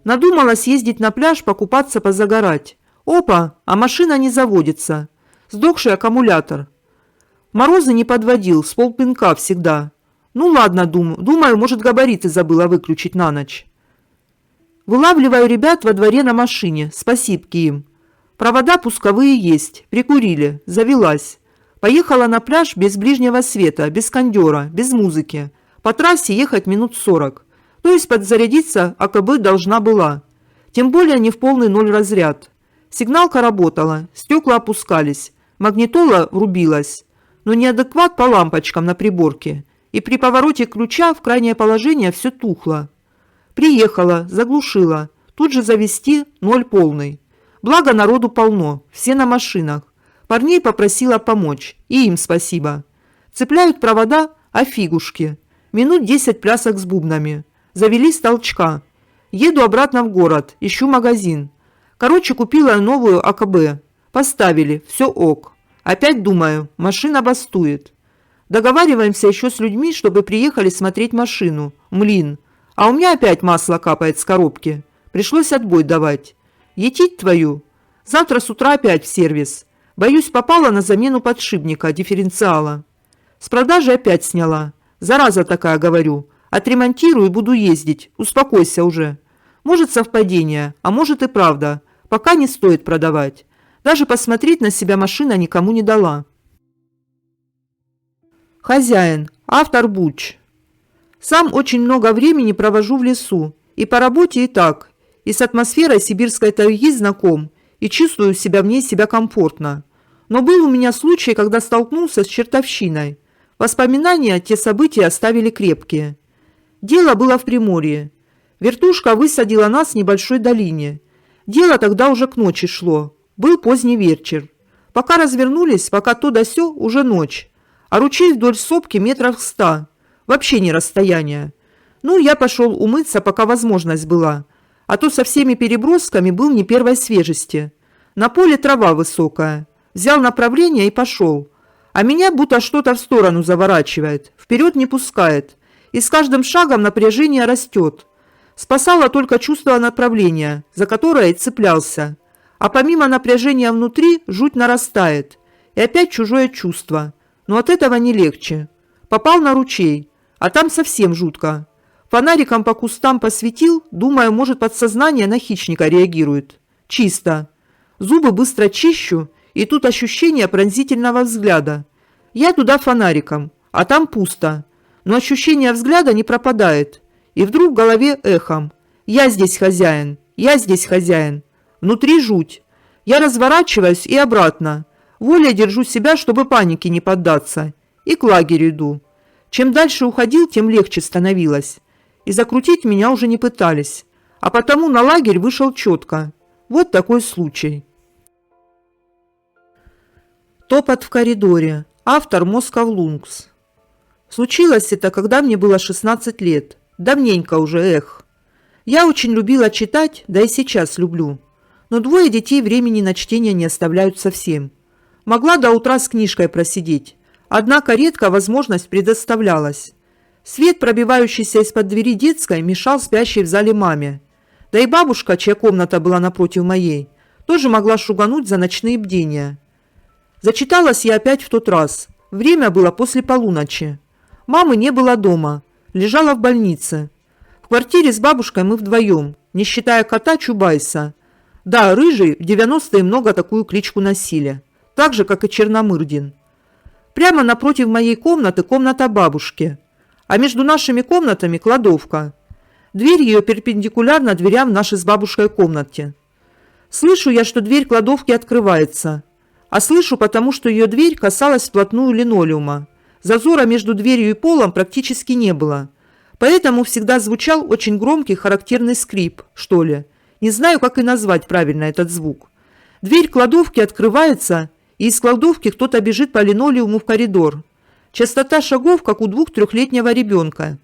Надумала съездить на пляж, покупаться, позагорать. Опа, а машина не заводится. Сдохший аккумулятор. Морозы не подводил, с полпинка всегда. Ну ладно, думаю, может, габариты забыла выключить на ночь. Вылавливаю ребят во дворе на машине, спасибки им. Провода пусковые есть, прикурили, завелась. Поехала на пляж без ближнего света, без кондера, без музыки. По трассе ехать минут 40. То есть подзарядиться АКБ должна была. Тем более не в полный ноль разряд. Сигналка работала, стекла опускались, магнитола врубилась, но неадекват по лампочкам на приборке. И при повороте ключа в крайнее положение все тухло. Приехала, заглушила, тут же завести ноль полный. Благо народу полно, все на машинах. Парней попросила помочь, и им спасибо. Цепляют провода, а фигушки. Минут 10 плясок с бубнами. Завели с толчка. Еду обратно в город, ищу магазин. Короче, купила новую АКБ. Поставили, все ок. Опять думаю, машина бастует. Договариваемся еще с людьми, чтобы приехали смотреть машину. Млин. А у меня опять масло капает с коробки. Пришлось отбой давать. Етить твою. Завтра с утра опять в сервис. Боюсь, попала на замену подшипника, дифференциала. С продажи опять сняла. Зараза такая, говорю. Отремонтирую и буду ездить. Успокойся уже. Может, совпадение, а может и правда. Пока не стоит продавать. Даже посмотреть на себя машина никому не дала. Хозяин. Автор Буч. Сам очень много времени провожу в лесу. И по работе, и так. И с атмосферой сибирской тайги знаком. И чувствую себя в ней комфортно. Но был у меня случай, когда столкнулся с чертовщиной. Воспоминания те события оставили крепкие. Дело было в Приморье. Вертушка высадила нас в небольшой долине. Дело тогда уже к ночи шло. Был поздний вечер. Пока развернулись, пока то да сё, уже ночь. А ручей вдоль сопки метров 100. Вообще не расстояние. Ну, я пошел умыться, пока возможность была. А то со всеми перебросками был не первой свежести. На поле трава высокая. Взял направление и пошел. А меня будто что-то в сторону заворачивает. Вперед не пускает. И с каждым шагом напряжение растет. Спасало только чувство направления, за которое и цеплялся. А помимо напряжения внутри, жуть нарастает. И опять чужое чувство. Но от этого не легче. Попал на ручей, а там совсем жутко. Фонариком по кустам посветил, думаю, может, подсознание на хищника реагирует. Чисто. Зубы быстро чищу, и тут ощущение пронзительного взгляда. Я туда фонариком, а там пусто. Но ощущение взгляда не пропадает. И вдруг в голове эхом. Я здесь хозяин, я здесь хозяин. Внутри жуть. Я разворачиваюсь и обратно. Волей держу себя, чтобы панике не поддаться. И к лагерю иду. Чем дальше уходил, тем легче становилось. И закрутить меня уже не пытались. А потому на лагерь вышел четко. Вот такой случай. Топот в коридоре. Автор Москов Лункс. Случилось это, когда мне было 16 лет. Давненько уже, эх. Я очень любила читать, да и сейчас люблю. Но двое детей времени на чтение не оставляют совсем. Могла до утра с книжкой просидеть. Однако редко возможность предоставлялась. Свет, пробивающийся из-под двери детской, мешал спящей в зале маме. Да и бабушка, чья комната была напротив моей, тоже могла шугануть за ночные бдения. Зачиталась я опять в тот раз. Время было после полуночи. Мамы не было дома. Лежала в больнице. В квартире с бабушкой мы вдвоем, не считая кота Чубайса. Да, рыжий в 90-е много такую кличку носили. Так же, как и Черномырдин. Прямо напротив моей комнаты комната бабушки. А между нашими комнатами кладовка. Дверь ее перпендикулярна дверям в нашей с бабушкой комнате. Слышу я, что дверь кладовки открывается. А слышу, потому что ее дверь касалась вплотную линолеума. Зазора между дверью и полом практически не было. Поэтому всегда звучал очень громкий характерный скрип, что ли. Не знаю, как и назвать правильно этот звук. Дверь кладовки открывается, и из кладовки кто-то бежит по линолеуму в коридор. Частота шагов, как у 2-3-летнего ребенка.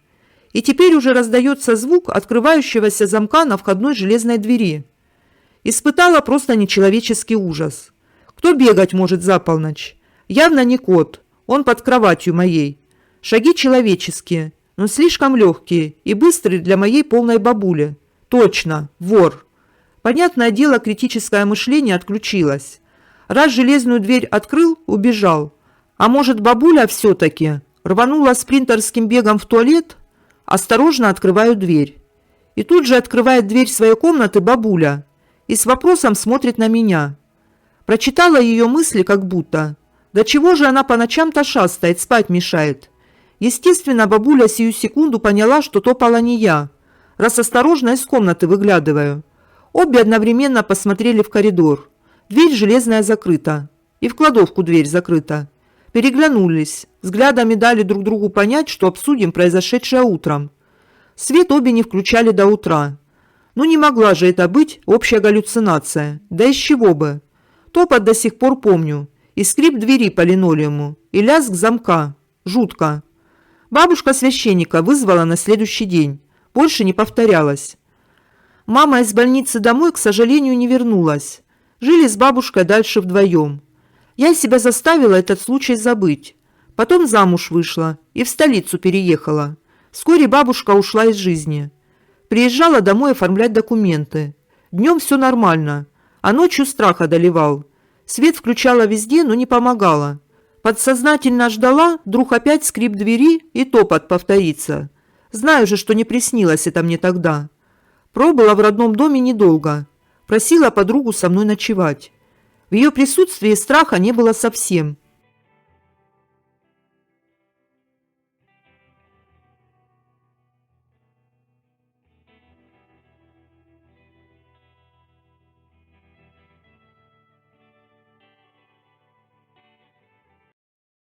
И теперь уже раздается звук открывающегося замка на входной железной двери. Испытала просто нечеловеческий ужас. Кто бегать может за полночь? Явно не кот, он под кроватью моей. Шаги человеческие, но слишком легкие и быстрые для моей полной бабули. Точно, вор. Понятное дело, критическое мышление отключилось. Раз железную дверь открыл, убежал. А может, бабуля все-таки рванула спринтерским бегом в туалет? Осторожно открываю дверь. И тут же открывает дверь своей комнаты бабуля и с вопросом смотрит на меня. Прочитала ее мысли как будто. Да чего же она по ночам-то шастает, спать мешает? Естественно, бабуля сию секунду поняла, что топала не я, раз осторожно из комнаты выглядываю. Обе одновременно посмотрели в коридор. Дверь железная закрыта. И в кладовку дверь закрыта. Переглянулись. Взглядами дали друг другу понять, что обсудим произошедшее утром. Свет обе не включали до утра. Ну не могла же это быть общая галлюцинация. Да из чего бы? Топот до сих пор помню. И скрип двери по линолеуму. И лязг замка. Жутко. Бабушка священника вызвала на следующий день. Больше не повторялось. Мама из больницы домой, к сожалению, не вернулась. Жили с бабушкой дальше вдвоем. Я себя заставила этот случай забыть. Потом замуж вышла и в столицу переехала. Вскоре бабушка ушла из жизни. Приезжала домой оформлять документы. Днем все нормально, а ночью страх одолевал. Свет включала везде, но не помогала. Подсознательно ждала, вдруг опять скрип двери и топот повторится. Знаю же, что не приснилось это мне тогда. Пробыла в родном доме недолго. Просила подругу со мной ночевать. В ее присутствии страха не было совсем.